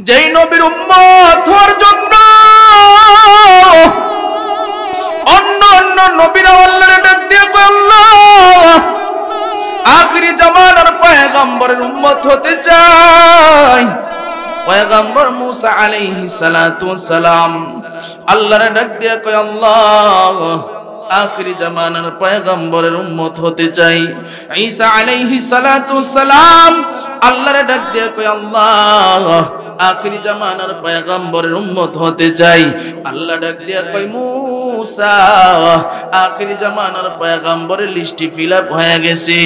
যেই নবীর উম্মত হওয়ার জন্য অন্য অন্য নবীরা আল্লাহর ডাক দিয়ে কয় আল্লাহ আখিরি জামানার পয়গম্বরের উম্মত হতে চাই। পয়গম্বর মুসা আলাইহিস সালাতু ওয়াস সালাম আল্লাহর ডাক দিয়ে কয় আল্লাহ আখিরি জামানার পয়গম্বরের উম্মত হতে চাই। ঈসা আলাইহিস সালাতু ওয়াস সালাম আল্লাহর ডাক দিয়ে কয় আল্লাহ আখিরি জামানার পয়গম্বরের উম্মত হতে চাই। আল্লাহ ডাক দিয়া কয় মুসা আখিরি জামানার পয়গম্বরের লিস্টটি ফিল আপ হয়ে গেছে,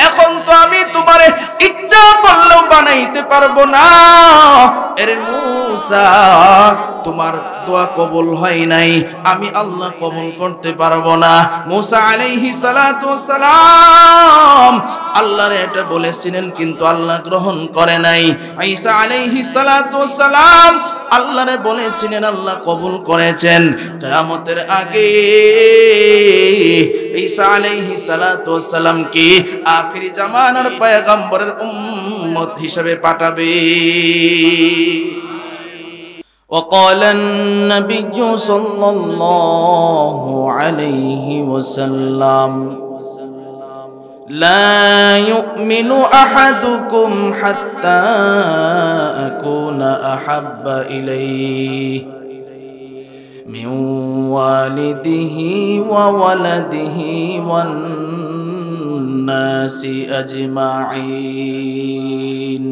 এখন তো আমি তোমারে ইচ্ছা করলেও বানাইতে পারবো না। এরে মুসা তোমার দোয়া কবুল হয় নাই, আমি আল্লাহ কবুল করতে পারবো না। মুসা আলাইহিস সালাতু ওয়াস সালাম আল্লাহর এটা বলেছিলেন কিন্তু আল্লাহ গ্রহণ করে নাই। ঈসা আলাইহিস সালাতু ওয়াস সালাম আল্লাহরে বলেছিলেন, আল্লাহ কবুল করেছেন। কিয়ামতের আগে ঈসা আলাইহিস সালাতু ওয়াস সালাম কি আখিরি জামানার পয়গম্বরের উম্মত হিসেবে পাঠাবে। وقال النبي صلى الله عليه وسلم لا يؤمن أحدكم حتى أكون أحب إليه من والده وولده والناس أجمعين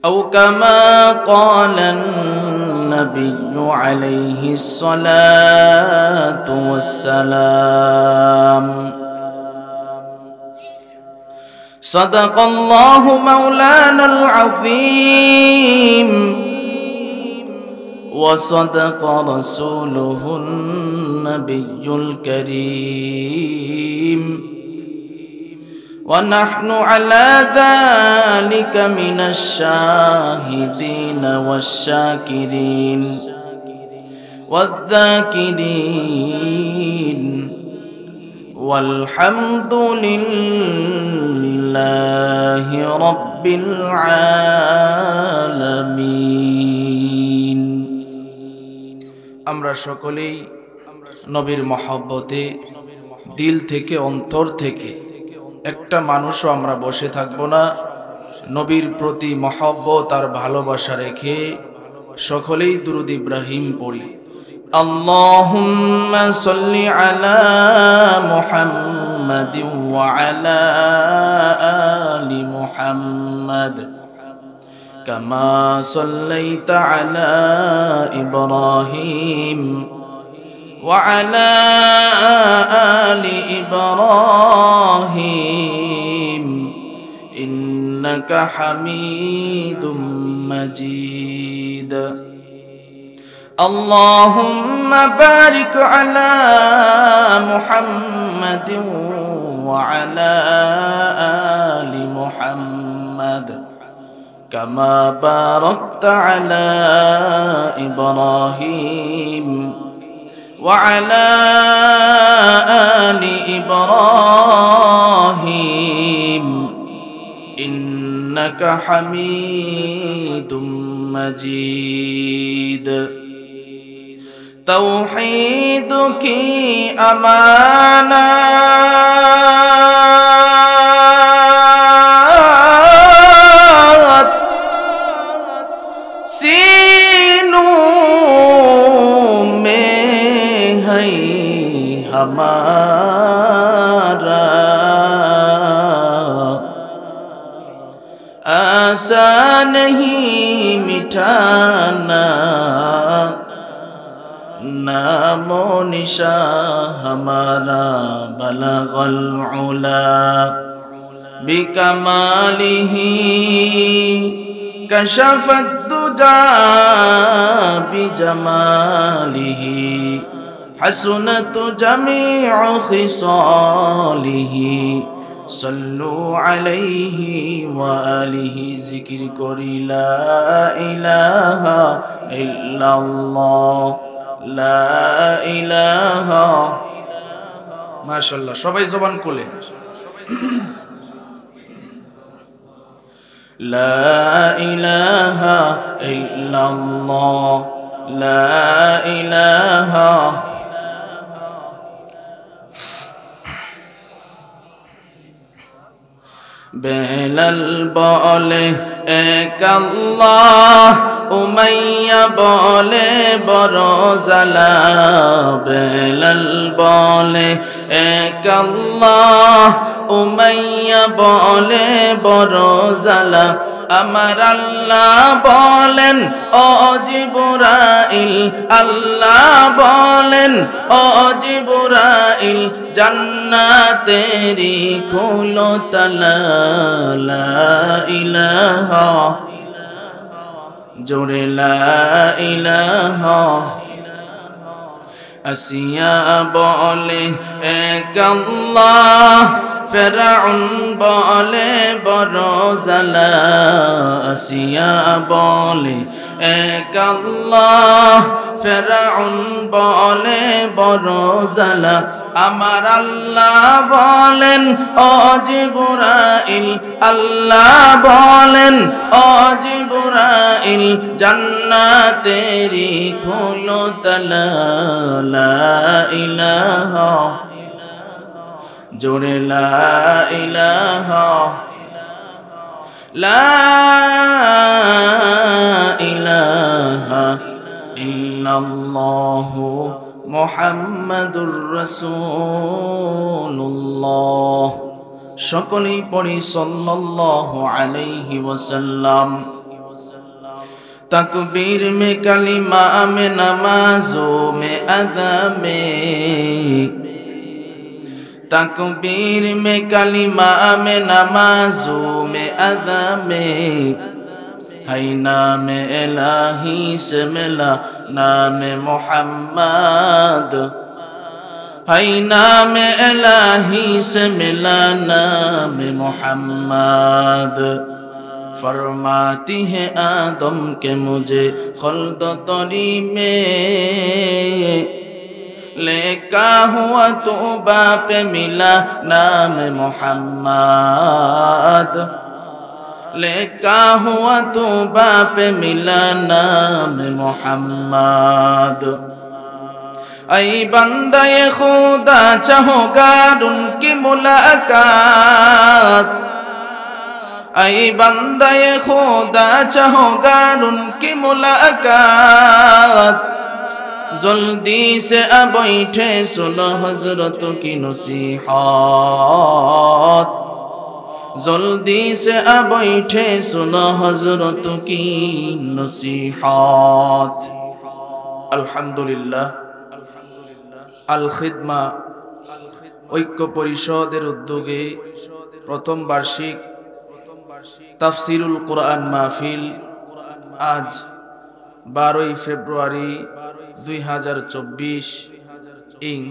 أو كما قال النبي عليه الصلاة والسلام صدق الله مولانا العظيم وصدق رسوله النبي الكريم ونحن على ذلك من الشاهدين والشاكرين والذاكرين والحمد لله رب العالمين। আমরা সকলেই নবীর মহব্বতে দিল থেকে অন্তর থেকে একটা মানুষও আমরা বসে থাকবো না, নবীর প্রতি মহব্বত আর ভালোবাসা রেখে সকলেই দুরূদ ইব্রাহিম পড়ি। আল্লাহুম্মা সাল্লি আলা মুহাম্মাদিন ওয়া আলা আলি মুহাম্মাদ কামা সাল্লাইতা আলা ইব্রাহিম وعلى آل إبراهيم إنك حميد مجيد اللهم بارك على محمد وعلى آل محمد كما باركت على إبراهيم وعلى آل إبراهيم إنك حميد مجيد توحيدك أمانة हमारा आशा नहीं मिटाना नामो निशा हमारा बलगल उला बिकमालिही कशफत दुजा बिजमालिही حسنت جميع خصاله صلوا عليه وآله ذكر করি لا إله إلا الله لا إله মাশাআল্লাহ সবাই জবান খুলে لا إله إلا الله لا إله বেলাল বলে এক আল্লাহ উমাইয়া বলে বড় জালা বেলাল বলে এক আল্লাহ উমাইয়া বলে বড় জালা আমার আল্লাহ বলেন ও জিবরাইল আল্লাহ বলেন ও জিবরাইল জান্নাতেরি খোলো তালা লা ইলাহা জোরে লা ইলাহা আসিয়া বলে এক আল্লাহ ফেরাউন বলে বড় জালা আসিয়া বলে এক আল্লাহ ফেরাউন বলে বড় জালা আমার আল্লাহ বলেন ও জিবরাইল আল্লাহ বলেন ও জিবরাইল জান্নাতেরি খোলো তালা লা ইলাহা জোরে লা ইলাহা লা ইলাহা ইল্লাল্লাহু মুহাম্মাদুর রাসূলুল্লাহ সকলেই পড়ি সাল্লাল্লাহু আলাইহি ওয়াসাল্লাম तकबीर में कलिमा में नमाजों में अदा में तकबीर में कलिमा में नमाजों में अदा में है नाम इलाही से मिला नाम मोहम्मद है नाम इलाही से मिला नाम मोहम्मद फरमाती है आदम के मुझे खुल्द तरी में लेका हुआ तौबा पे मिला नाम मोहम्मद लेका हुआ तौबा पे मिला नाम मोहम्मद ऐ बंदे खुदा चाहोगा उनकी मुलाकात ऐ बंदे खुदा चाहोगा उनकी मुलाकात जल्दी से अब बैठे सुनो हजरत की नसीहत जल्दी से अब बैठे सुनो हजरत की नसीहत अल्हम्दुलिल्लाह আল খিদমা ঐক্য পরিষদের উদ্যোগে প্রথম বার্ষিক তাফসিরুল কোরআন মাহফিল আজ 12 ফেব্রুয়ারি 2024 ইং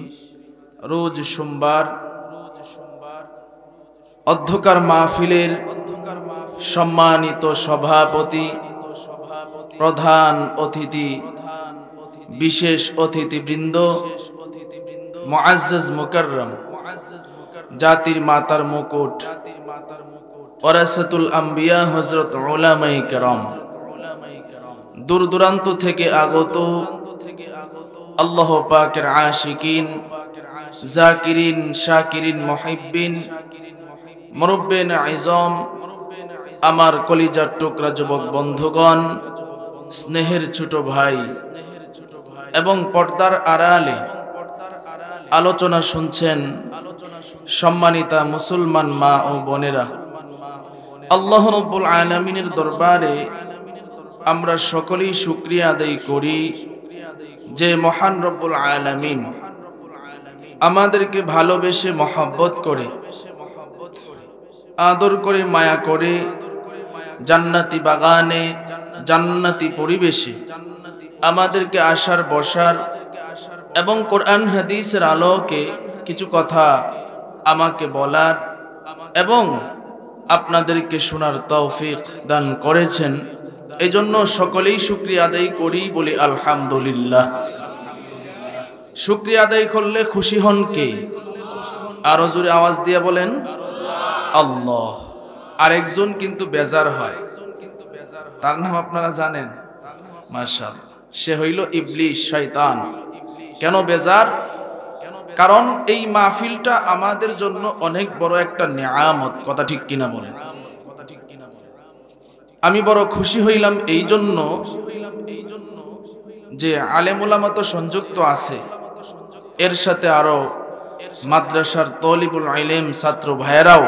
রোজ সোমবার অধ্যকার মাহফিলের সম্মানিত সভাপতি প্রধান অতিথি বিশেষ অতিথিবৃন্দ মুআজ্জাজ মুকাররম জাতির মাতার মুকুট ওয়ারাসাতুল আম্বিয়া হযরত উলামায়ে কেরাম দূর দূরান্ত থেকে আগত আল্লাহ পাকের আশিকিন জাকিরিন শাকিরিন মুহিব্বিন মুরব্বিন আযম আমার কলিজার টুকরা যুবক বন্ধুগণ স্নেহের ছোট ভাই এবং পর্দার আড়ালে আলোচনা শুনছেন সম্মানিতা মুসলমান মা ও বোনেরা আল্লাহ রাব্বুল আলামিনের দরবারে আমরা সকলেই শুকরিয়া আদায় করি যে মহান রব্বুল আলামিন আমাদেরকে ভালোবেসে মহব্বত করে আদর করে মায়া করে জান্নাতি বাগানে জান্নাতি পরিবেশে আমাদেরকে আসার বসার এবং কোরআন হাদিসের আলোকে কিছু কথা আমাকে বলার এবং আপনাদেরকে শোনার তৌফিক দান করেছেন। এজন্য সকলেই শুকরিয়া আদায় করি, বলি আলহামদুলিল্লাহ। শুকরিয়া আদায় করলে খুশি হন কে? আরো জোরে আওয়াজ দিয়ে বলেন আল্লাহ। আরেকজন কিন্তু বেজার হয়, তার নাম আপনারা জানেন? মাশাআল্লাহ, সে হইল ইবলিস, শয়তান। কেন বেজার? কারণ এই মাহফিলটা আমাদের জন্য অনেক বড় একটা নিয়ামত, কথা ঠিক কিনা বলেন? আমি বড় খুশি হইলাম এই জন্য যে আলেম উলামা তো সংযুক্ত আছে, এর সাথে আরো মাদ্রাসার তলিবুল ইলম ছাত্র ভাইয়েরাও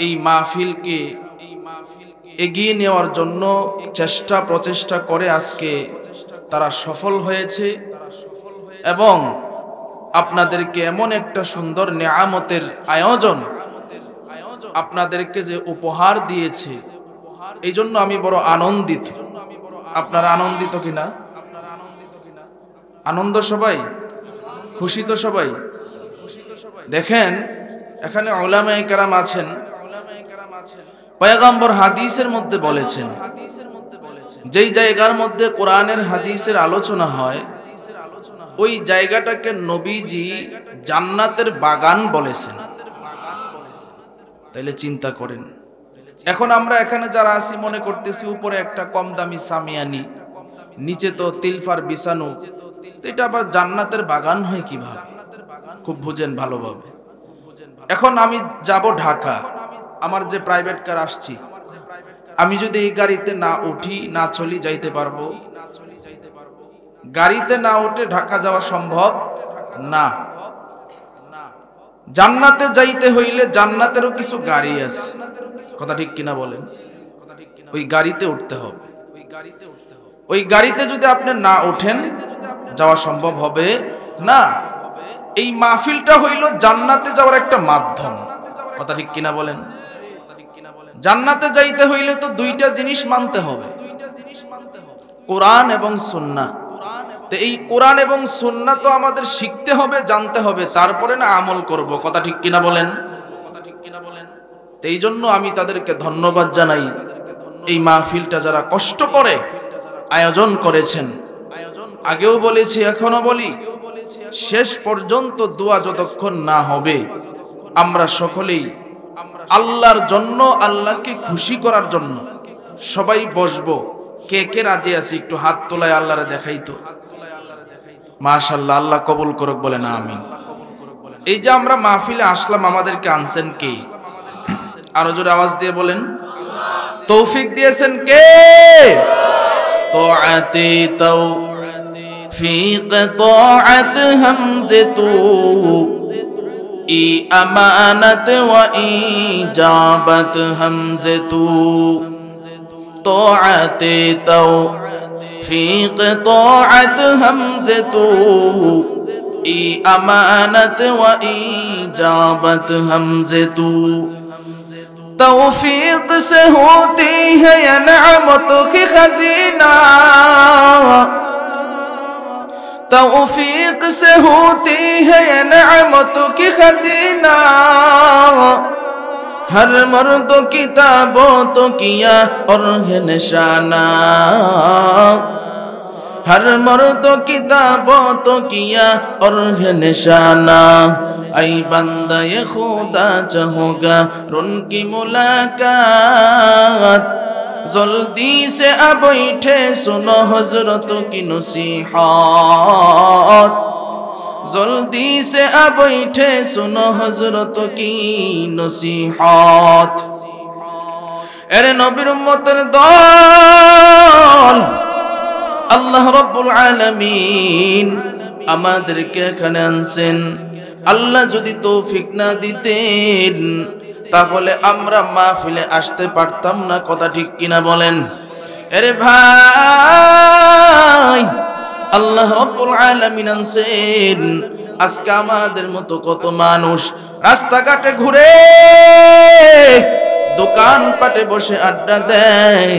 এই মাহফিলকে এগিয়ে নেওয়ার জন্য প্রচেষ্টা করে আজকে তারা সফল হয়েছে এবং আপনাদেরকে এমন একটা সুন্দর নিয়ামতের আয়োজন আপনাদেরকে যে উপহার দিয়েছে, এই জন্য আমি বড় আনন্দিত। আপনারা আনন্দিত কিনা? আনন্দ সবাই? খুশি তো সবাই? দেখেন এখানে উলামায়ে কেরাম আছেন, পয়গম্বর হাদিসের মধ্যে বলেছেন যেই জায়গার মধ্যে কোরআনের হাদিসের আলোচনা হয় ওই জায়গাটাকে নবীজি জান্নাতের বাগান বলেছেন। তাইলে চিন্তা করেন, এখন আমরা এখানে যারা আছি মনে করতেছি উপরে একটা কম দামি সামিয়ানি, নিচে তো তিলফার বিছানো, এটা আবার জান্নাতের বাগান হয় কিভাবে? খুব বুঝেন ভালোভাবে। এখন আমি যাব ঢাকা, আমার যে প্রাইভেট কার আসছি, আমি যদি এই গাড়িতে না উঠি না চলি যাইতে পারবো? গাড়িতে না উঠে ঢাকা যাওয়া সম্ভব না। জান্নাতে যাইতে হইলে জান্নাতেরও কিছু গাড়ি আছে, কথা ঠিক কিনা বলেন? ওই গাড়িতে উঠতে হবে। ওই গাড়িতে যদি আপনি না ওঠেন যাওয়া সম্ভব হবে না। এই মাহফিলটা হইল জান্নাতে যাওয়ার একটা মাধ্যম, কথা ঠিক কিনা বলেন? জান্নাতে যাইতে হইলে তো দুইটা জিনিস মানতে হবে, কোরআন এবং সুন্নাহ। তো এই কোরআন এবং সুন্নাহ তো আমাদের শিখতে হবে, জানতে হবে, তারপরে না আমল করব, কথা ঠিক কিনা বলেন? তো এই জন্য আমি তাদেরকে ধন্যবাদ জানাই, এই মাহফিলটা যারা কষ্ট করে আয়োজন করেছেন। আগেও বলেছি এখনো বলি, শেষ পর্যন্ত দোয়া যতক্ষণ না হবে আমরা সকলেই আল্লাহর জন্য, আল্লাহকে খুশি করার জন্য সবাই বসবো। কে কে রাজি আছি একটু হাত তোলায় আল্লাহরে দেখাইতো। মাশাআল্লাহ, আল্লাহ কবুল করুক, বলেন আমিন। এই যে আমরা মাহফিলে আসলাম, আমাদেরকে আনছেন কে? আরো জোরে আওয়াজ দিয়ে বলেন। তৌফিক দিয়েছেন কে? তোআতে তৌফিক তোআত হামজাতু ই আমানত ওয়া ইজাবাত হামজাতু। তোআতে তৌফিক তোআত হামজাতু ই আমানত ওয়া ইজাবাত হামজাতু। तौफीक से होती है ये नेमतों की खजीना, तौफीक से होती है ये नेमतों की खजीना। हर मर्द किताबों तो किया और है निशाना, हर मर्द किताबों तो किया और है निशाना। ऐ बंदा ये खुदा चाहोगा उनकी मुलाकात, जल्दी से अब बैठे सुनो हजरतों की नसीहत, जल्दी से अब बैठे सुनो हजरतों की नसीहत। एरे नबीर उम्मतेर दल, আল্লাহ রাব্বুল আলামিন আমাদেরকে এখানে আনছেন। আল্লাহ যদি তৌফিক না দিতেন তাহলে আমরা মাহফিলে আসতে পারতাম না, কথা ঠিক কিনা বলেন? আরে ভাই, আল্লাহ রাব্বুল আলামিন আনছেন। আজকে আমাদের মতো কত মানুষ রাস্তাঘাটে ঘুরে, দোকানপাটে বসে আড্ডা দেয়,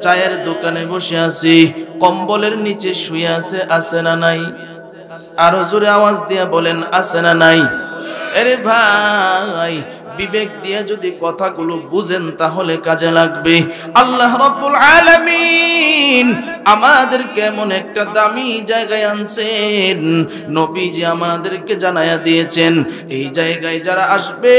চায়ের দোকানে বসে আছি, কম্বলের নিচে শুয়ে আছে, আছে না নাই? আরো জোরে আওয়াজ দিয়ে বলেন, আছে না নাই? আরে ভাই, বিবেক দিয়ে যদি কথাগুলো বুঝেন তাহলে কাজে লাগবে। আল্লাহ রাব্বুল আলামিন আমাদেরকে এমন একটা দামি জায়গায় আনছেন, নবীজি আমাদেরকে জানায়া দিয়েছেন এই জায়গায় যারা আসবে,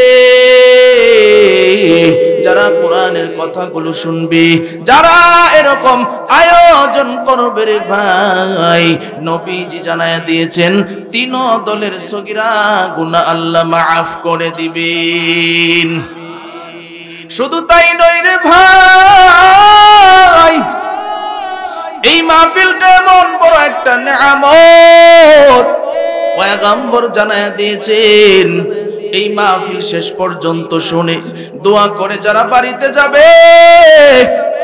যারা কোরআনের কথাগুলো শুনবে, যারা এরকম আয়োজন করবে রে ভাই, নবীজি জানায়া দিয়েছেন তিন দলের সগীরা গুনাহ আল্লাহ মাফ করে দিবেন। শুধু তাই নয় রে ভাই, এই মাহফিলটা এমন বড় একটা নিয়ামত, পয়গম্বর জানায়া দিয়েছেন এই মাহফিল শেষ পর্যন্ত শুনে দোয়া করে যারা বাড়িতে যাবে,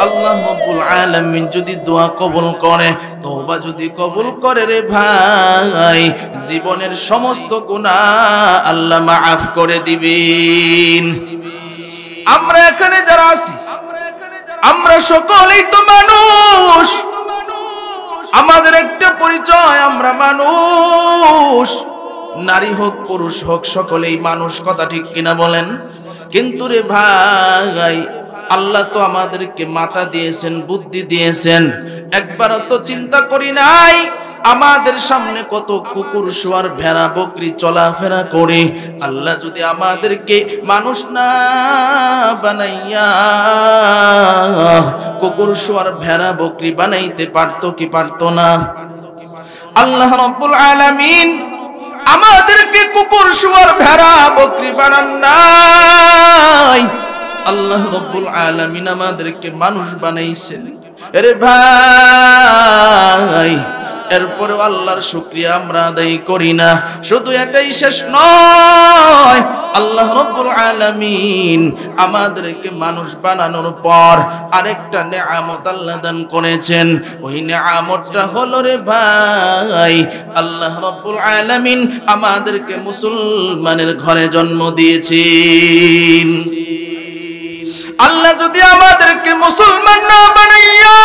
আল্লাহ রাব্বুল আলামিন যদি দোয়া কবুল করে, তওবা যদি কবুল করে রে ভাই, জীবনের সমস্ত গুনাহ আল্লাহ মাফ করে দিবেন। আমরা এখানে যারা আছি, আমরা সকলেই তো মানুষ, আমাদের একটা পরিচয়, আমরা মানুষ। নারী হোক পুরুষ হোক সকলেই মানুষ, কথা ঠিক কিনা বলেন? কিন্তু রে ভাই, আল্লাহ তো আমাদেরকে মাথা দিয়েছেন, বুদ্ধি দিয়েছেন, একবারও তো চিন্তা করি নাই আমাদের সামনে কত কুকুর শুয়ার ভেড়া বকরি চলাফেরা করে। আল্লাহ যদি আমাদেরকে মানুষ না বানাইয়া কুকুর শুয়ার ভেড়া বকরি বানাইতে পারতো কি পারতো না? আল্লাহ রাব্বুল আলামিন আমাদেরকে কুকুর শুয়ার ভেড়া বকরি বানান নাই, আল্লাহ রাব্বুল আলামিন আমাদেরকে মানুষ বানাইছেন। আরে ভাই, এরপরে আল্লাহর শুকরিয়া আমরা আদায় করি না। শুধু এটাই শেষ নয়, আল্লাহ রাব্বুল আলামিন আমাদেরকে মানুষ বানানোর পর আরেকটা নেয়ামত আল্লাহ দান করেছেন। ওই নেয়ামতটা হলো রে ভাই, আল্লাহ রাব্বুল আলামিন আমাদেরকে মুসলমানের ঘরে জন্ম দিয়েছেন। আল্লাহ যদি আমাদেরকে মুসলমান না বানাইয়া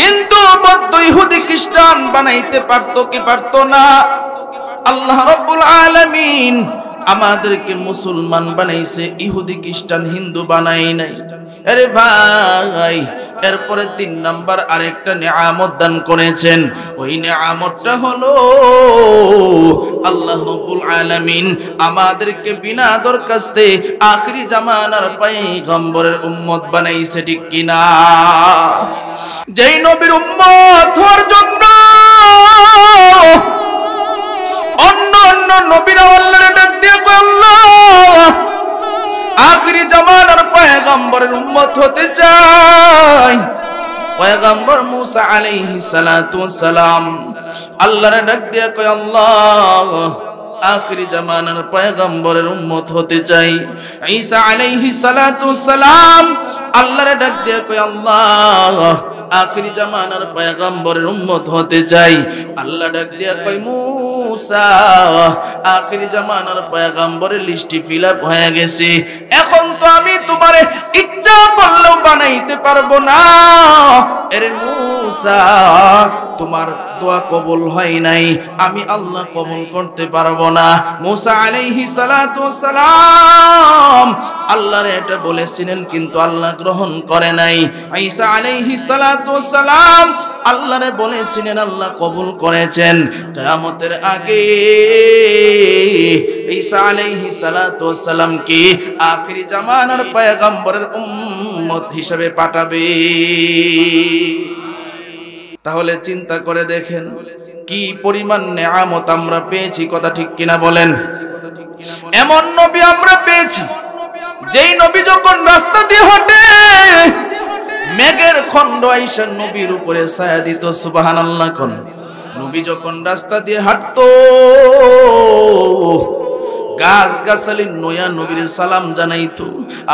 হিন্দু বৌদ্ধ ইহুদি খ্রিস্টান বানাইতে পারতো কি পারতো না? আল্লাহ রাব্বুল আলামিন আমাদেরকে মুসলমান বানাইছে, ইহুদি খ্রিস্টান হিন্দু বানাই নাই। আরে ভাই, এরপরে 3 নাম্বার আরেকটা নিয়ামত দান করেছেন। ওই নিয়ামতটা হলো আল্লাহ রাব্বুল আলামিন আমাদেরকে বিনা দরখাস্তে আখিরি জামানার পয়গম্বরের উম্মত বানাইছে, ঠিক কিনা? যেই নবীর উম্মত হওয়ার জন্য অন্য অন্য নবীরা আল্লাহর ডাক দিয়ে কয়, আল্লাহ আখিরি জামানার পয়গম্বরের উম্মত হতে চাই। পয়গম্বর মুসা আলাইহিস সালাতু ওয়াস সালাম আল্লাহর ডাক দিয়ে কয়, আল্লাহ আখিরি জামানার পয়গম্বরের উম্মত হতে চাই। ঈসা আলাইহিস সালাতু ওয়াস সালাম আল্লাহর ডাক দিয়ে কয়, আল্লাহ আখিরি জামানার পয়গম্বরের উম্মত হতে চাই। আল্লাহ ডাক দিয়া কয়, মুসা আখিরি জামানার পয়গম্বরের লিস্টটি ফিল আপ হয়ে গেছে, এখন তো আমি তোমারে ইচ্ছা করলেও বানাইতে পারবো না। আরে মুসা, তোমার দোয়া কবুল হয় নাই, আমি আল্লাহ কবুল করতে পারবো না। মুসা আলাইহিস সালাতু ওয়াস সালাম আল্লাহর এটা বলেছিলেন, কিন্তু আল্লাহ গ্রহণ করে নাই। ঈসা আলাইহিস সালাতু ওয়াস সালাম আল্লাহরে বলেছিলেন, আল্লাহ কবুল করেছেন। কিয়ামতের আগে ঈসা আলাইহিস সালাতু ওয়াস সালাম কি আখিরি জামানার পয়গম্বরের উম্মত হিসেবে পাঠাবে। তাহলে চিন্তা করে দেখেন কি পরিমাণ নেয়ামত আমরা পেয়েছি, কথা ঠিক কিনা বলেন? এমন নবী আমরা পেয়েছি, যেই নবী যখন রাস্তা দিয়ে হাঁটে মেঘের খণ্ড আইসা নবীর উপরে ছায়া দিত, সুবহানাল্লাহ কোন। নবী যখন রাস্তা দিয়ে হাঁটতো গাছ গাছালি নয়া নবীর সালাম জানাইতো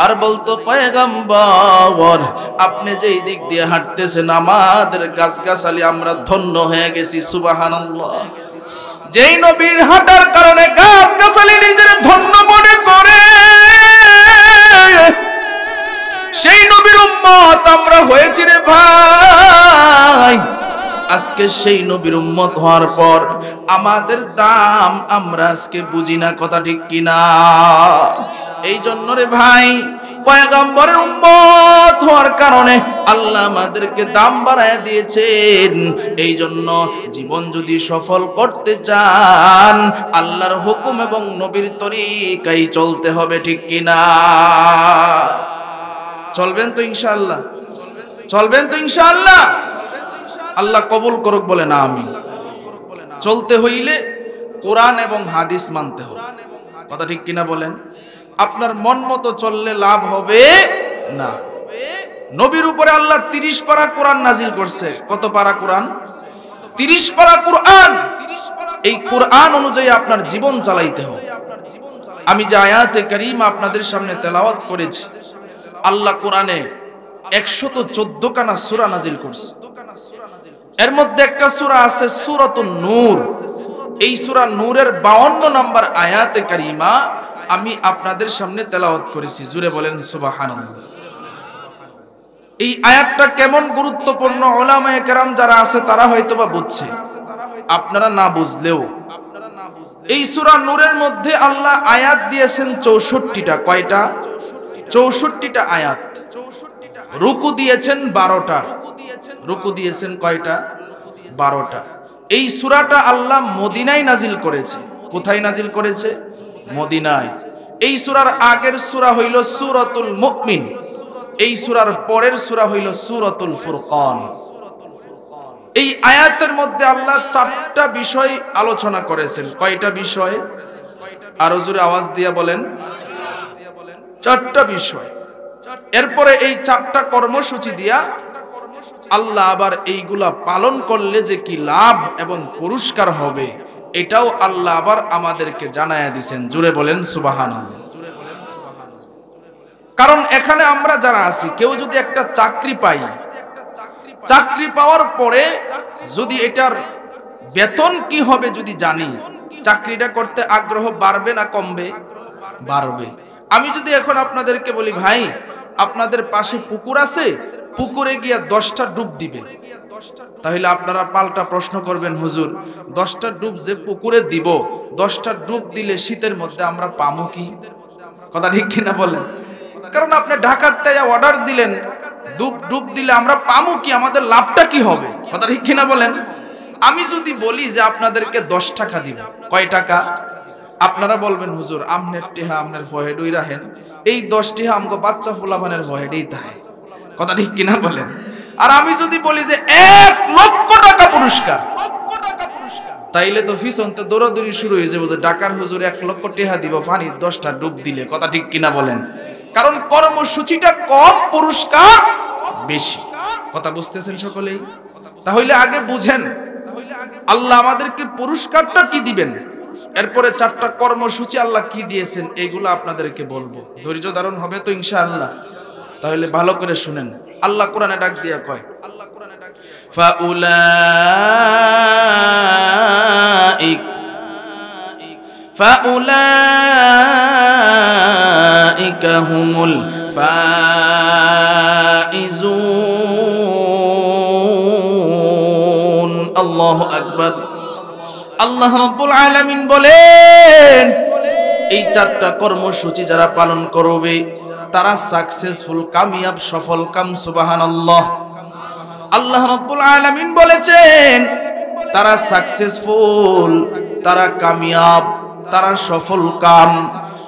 আর বলতো, পয়গম্বর আপনি যেই দিক দিয়ে হাঁটতেছেন আমাদের গাছ গাছালি আমরা ধন্য হয়ে গেছি, সুবহানাল্লাহ। যেই নবীর হাঁটার কারণে গাছ গাছালি নিজের ধন্য মনে করে, সেই নবীর উম্মত আমরা হয়েছি রে ভাই। আজকে সেই নবীর উম্মত হওয়ার পর আমাদের দাম আমরা আজকে বুঝি না, কথা ঠিক কিনা? এই জন্য রে ভাই, পয়গম্বরের উম্মত হওয়ার কারণে আল্লাহ আমাদেরকে দাম বাড়ায় দিয়েছেন। এই জন্য জীবন যদি সফল করতে চান আল্লাহর হুকুম এবং নবীর তরিকায় চলতে হবে, ঠিক কিনা? চলবেন তো ইনশাআল্লাহ? চলবেন তো ইনশাআল্লাহ? আল্লাহ কবুল করুক, বলে না আমিন। চলতে হইলে কোরআন এবং হাদিস মানতে হবে, কথা ঠিক কিনা বলেন? আপনার মন মতো চললে লাভ হবে না। নবীর উপরে আল্লাহ 30 পারা কোরআন নাজিল করছে। কত পারা কোরআন? 30 পারা কোরআন। এই কোরআন অনুযায়ী আপনার জীবন চালাইতে হবে। আমি যে আয়াতে কারীমা আপনাদের সামনে তেলাওয়াত করেছি, আল্লাহ কোরআনে 114 খানা সূরা নাজিল করছে। এর মধ্যে একটা সূরা আছে সূরাতুন নূর। এই সূরা নূরের 52 নম্বর আয়াতে কারীমা আমি আপনাদের সামনে তেলাওয়াত করেছি। জুড়ে বলেন সুবহানাল্লাহ। এই আয়াতটা কেমন গুরুত্বপূর্ণ উলামায়ে কেরাম যারা আছে তারা হয়তোবা বুঝছে, আপনারা না বুঝলেও। এই সূরা নূরের মধ্যে আল্লাহ আয়াত দিয়েছেন 64টা। কয়টা? 64টা আয়াত। রুকু দিয়েছেন 12টা। রুকু দিয়েছেন কয়টা? 12টা। এই সূরাটা আল্লাহ মদিনায় নাজিল করেছে। কোথায় নাজিল করেছে? মদিনায়। এই সূরার আগের সূরা হইল সূরাতুল মুমিন। এই সূরার পরের সূরা হইল সূরাতুল ফুরকান। এই আয়াতের মধ্যে আল্লাহ 4টা বিষয় আলোচনা করেছেন। কয়টা বিষয়? আরো জোরে আওয়াজ দিয়ে বলেন। 4টা বিষয়। এরপরে এই 4টা কর্মসূচি দিয়া আল্লাহ আবার এইগুলা পালন করলে যে কি লাভ এবং পুরস্কার হবে এটাও আল্লাহ আবার আমাদেরকে জানায়া দিয়েছেন। জুড়ে বলেন সুবহানাল্লাহ। কারণ এখানে আমরা যারা আছি কেউ যদি একটা চাকরি পাই, চাকরি পাওয়ার পরে যদি এটার বেতন কি হবে যদি জানি, চাকরিটা করতে আগ্রহ বাড়বে না কমবে? বাড়বে। আমি যদি এখন আপনাদেরকে বলি ভাই আপনাদের পাশে পুকুর আছে, পুকুরে গিয়া 10টা ডুব দিবেন, তাহলে আপনারা পাল্টা প্রশ্ন করবেন হুজুর 10টা ডুব যে পুকুরে দিব, 10টা ডুব দিলে শীতের মধ্যে আমরা পামু কি? কথা ঠিক কিনা বলেন? কারণ আপনি ঢাকাতে অর্ডার দিলেন, ডুব দিলে আমরা পামু কি? আমাদের লাভটা কি হবে? কথা ঠিক কিনা বলেন? আমি যদি বলি যে আপনাদেরকে 10 টাকা দিব, কয় টাকা? আপনারা বলবেন হুজুর আমনের টেহা আমনের ফহেডই রাখেন, এই 10 টেহা আমগো বাচ্চা ফুলাবানের ফহেডই তাই। কথা ঠিক কিনা বলেন? আর আমি যদি বলি যে 1 লক্ষ টাকা পুরস্কার, তাইলে তো ফিসনতে দৌড়াদৌড়ি শুরু হয়ে যাবে যে ঢাকার হুজুর 1 লক্ষ টেহা দিব পানি 10টা ডুব দিলে। কথা ঠিক কিনা বলেন? কারণ কর্মসূচিটা কম, পুরস্কার বেশি। কথা বুঝতেছেন সকলেই? তাহলে আগে বুঝেন আল্লাহ আমাদেরকে পুরস্কারটা কি দিবেন, এরপরে 4টা কর্মসূচি আল্লাহ কি দিয়েছেন এইগুলো আপনাদেরকে বলবো। ধৈর্য ধারণ হবে তো ইনশাআল্লাহ? তাহলে ভালো করে শুনেন। আল্লাহ কোরআনে ডাক দিয়া কয় ফাউলাইকা হুমুল ফাইজুন। আল্লাহু আকবার। আল্লাহ রাব্বুল আলামিন বলেন এই 4টা কর্মসূচি যারা পালন করবে তারা সাকসেসফুল, কামিয়াব, সফল কাম। সুবহানাল্লাহ। আল্লাহ রাব্বুল আলামিন বলেছেন তারা সাকসেসফুল, তারা কামিয়াব, তারা সফল কাম।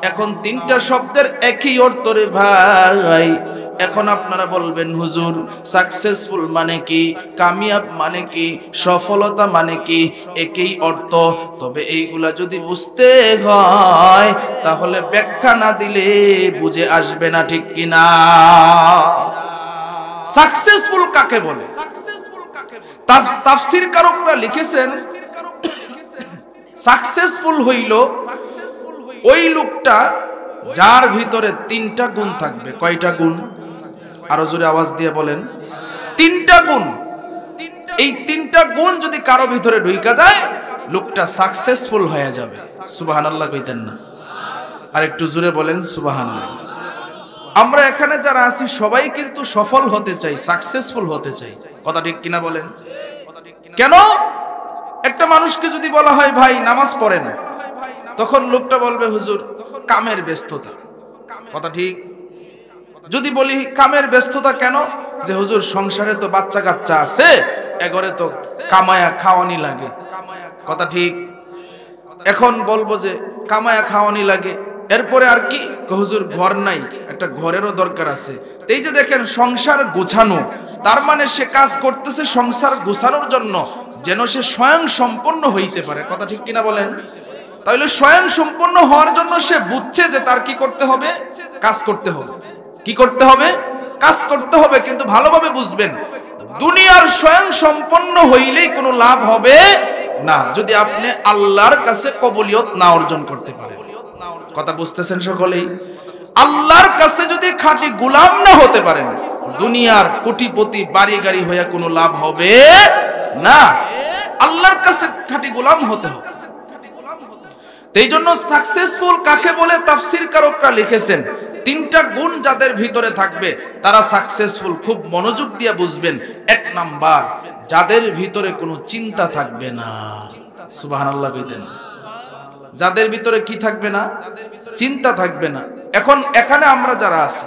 এখন 3টা শব্দের একই অর্থ রে ভাই। এখন আপনারা বলবেন হুজুর সাকসেসফুল মানে কি, কামিয়াব মানে কি, সফলতা মানে কি? একই অর্থ। তবে এইগুলা যদি বুঝতে হয় তাহলে ব্যাখ্যা না দিলে বুঝে আসবে না, ঠিক কিনা? সাকসেসফুল কাকে বলে? তাফসীর কারকরা লিখেছেন সাকসেসফুল হইল ওই লোকটা যার ভিতরে 3টা গুণ থাকবে। কয়টা গুণ? আরো জোরে আওয়াজ দিয়ে বলেন। 3টা গুণ। এই 3টা গুণ যদি কারো ভিতরে ঢুইকা যায় লোকটা সাকসেসফুল হয়ে যাবে। সুবহানাল্লাহ কইতেন না? আর একটু জোরে বলেন সুবহানাল্লাহ। আমরা এখানে যারা আছি সবাই কিন্তু সফল হতে চাই, সাকসেসফুল হতে চাই। কথা ঠিক কিনা বলেন? কেন? একটা মানুষকে যদি বলা হয় ভাই নামাজ পড়েন, তখন লোকটা বলবে হুজুর কামের ব্যস্ততা। কথা ঠিক? যদি বলি কামের ব্যস্ততা কেন, যে হুজুর সংসারে তো বাচ্চা কাচ্চা আছে, এগরে তো কামায়া খাওয়ানি লাগে, কথা ঠিক। এখন বলবো যে কামায়া খাওয়ানি লাগে, এরপরে আর কি, হুজুর ঘর নাই, একটা ঘরেরও দরকার আছে। এই যে দেখেন সংসার গোছানো, তার মানে সে কাজ করতেছে সংসার গোছানোর জন্য, যেন সে স্বয়ং সম্পন্ন হইতে পারে, কথা ঠিক কিনা বলেন? তাহলে স্বয়ং সম্পন্ন হওয়ার জন্য সে বুঝছে যে তার কি করতে হবে, কাজ করতে হবে। কি করতে হবে? কাজ করতে হবে। কিন্তু ভালোভাবে বুঝবেন, দুনিয়ার স্বয়ং সম্পন্ন হইলেই কোনো লাভ হবে না যদি আপনি আল্লাহর কাছে কবুলিয়ত না অর্জন করতে পারেন। কথা বুঝতেছেন সকলেই? আল্লাহর কাছে যদি খাঁটি গোলাম না হতে পারেন, দুনিয়ার কোটিপতি বাড়ি গাড়ি হয়ে কোনো লাভ হবে না। আল্লাহর কাছে খাঁটি গোলাম হতে হবে। এই জন্য সাকসেসফুল কাকে বলে তাফসীর কারকরা লিখেছেন, তিনটা গুণ যাদের ভিতরে থাকবে তারা সাকসেসফুল। খুব মনোযোগ দিয়ে বুঝবেন। এক নাম্বার, যাদের ভিতরে কোনো চিন্তা থাকবে না। সুবহানাল্লাহ কইতেন। যাদের ভিতরে কি থাকবে না? চিন্তা থাকবে না। এখন এখানে আমরা যারা আছি,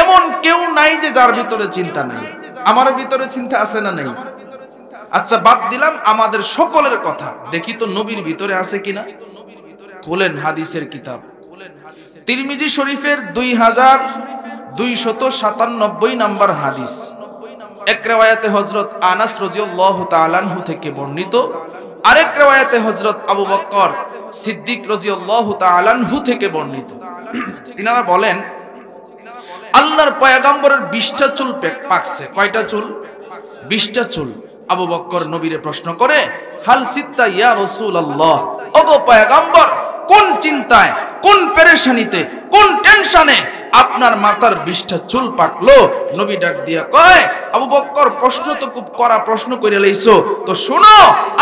এমন কেউ নাই যে যার ভিতরে চিন্তা নাই। আমার ভিতরে চিন্তা আছে না নেই? আচ্ছা বাদ দিলাম আমাদের সকলের কথা, দেখি তো নবীর ভিতরে আছে কিনা। খোলেন হাদিসের কিতাব, তিরমিজি শরীফের 2297 নম্বর হাদিস। এক রিওয়ায়াতে হযরত আনাস রাদিয়াল্লাহু তাআলা আনহু থেকে বর্ণিত, আরেক রিওয়ায়াতে হযরত আবু বকর সিদ্দিক রাদিয়াল্লাহু তাআলা আনহু থেকে বর্ণিত। তিনারা বলেন, আল্লাহর পয়গম্বরের 20টা চুল পাকছে। কয়টা চুল? 20টা চুল। আবু বকর নবীরে প্রশ্ন করে, হাল সিত্তা ইয়া রাসূলুল্লাহ, ওগো পয়গম্বর, কোন চিন্তায়, কোন পেরেশানিতে, কোন টেনশনে আপনার মাথার 20টা চুল পাকলো? নবী ডাক দিয়া কয়, আবু বকর প্রশ্ন তো খুব কড়া প্রশ্ন করে লইছো, তো শোনো,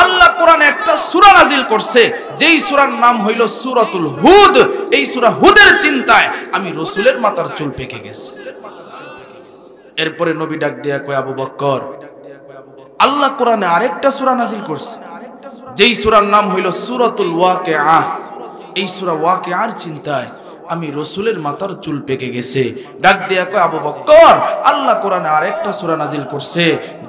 আল্লাহ কোরআনে একটা সূরা নাজিল করছে, যেই সূরার নাম হইল সূরাতুল হুদ। এই সূরা হুদের চিন্তায় আমি রাসূলের মাথার চুল পেকে গেছে। এরপরে নবী ডাক দিয়া কয়, আবু বকর, আল্লাহ কোরআনে আরেকটা সূরা নাজিল করছে, যেই সূরার নাম হইল সূরাতুল ওয়াকিআহ। এই সূরা ওয়াকিআর চিন্তায় আমি রাসূলের মাথার চুল পেকে গেছে। ডাক দিয়া কয়, আবু বকর, আল্লাহ কোরআনে আরেকটা সূরা নাজিল করছে,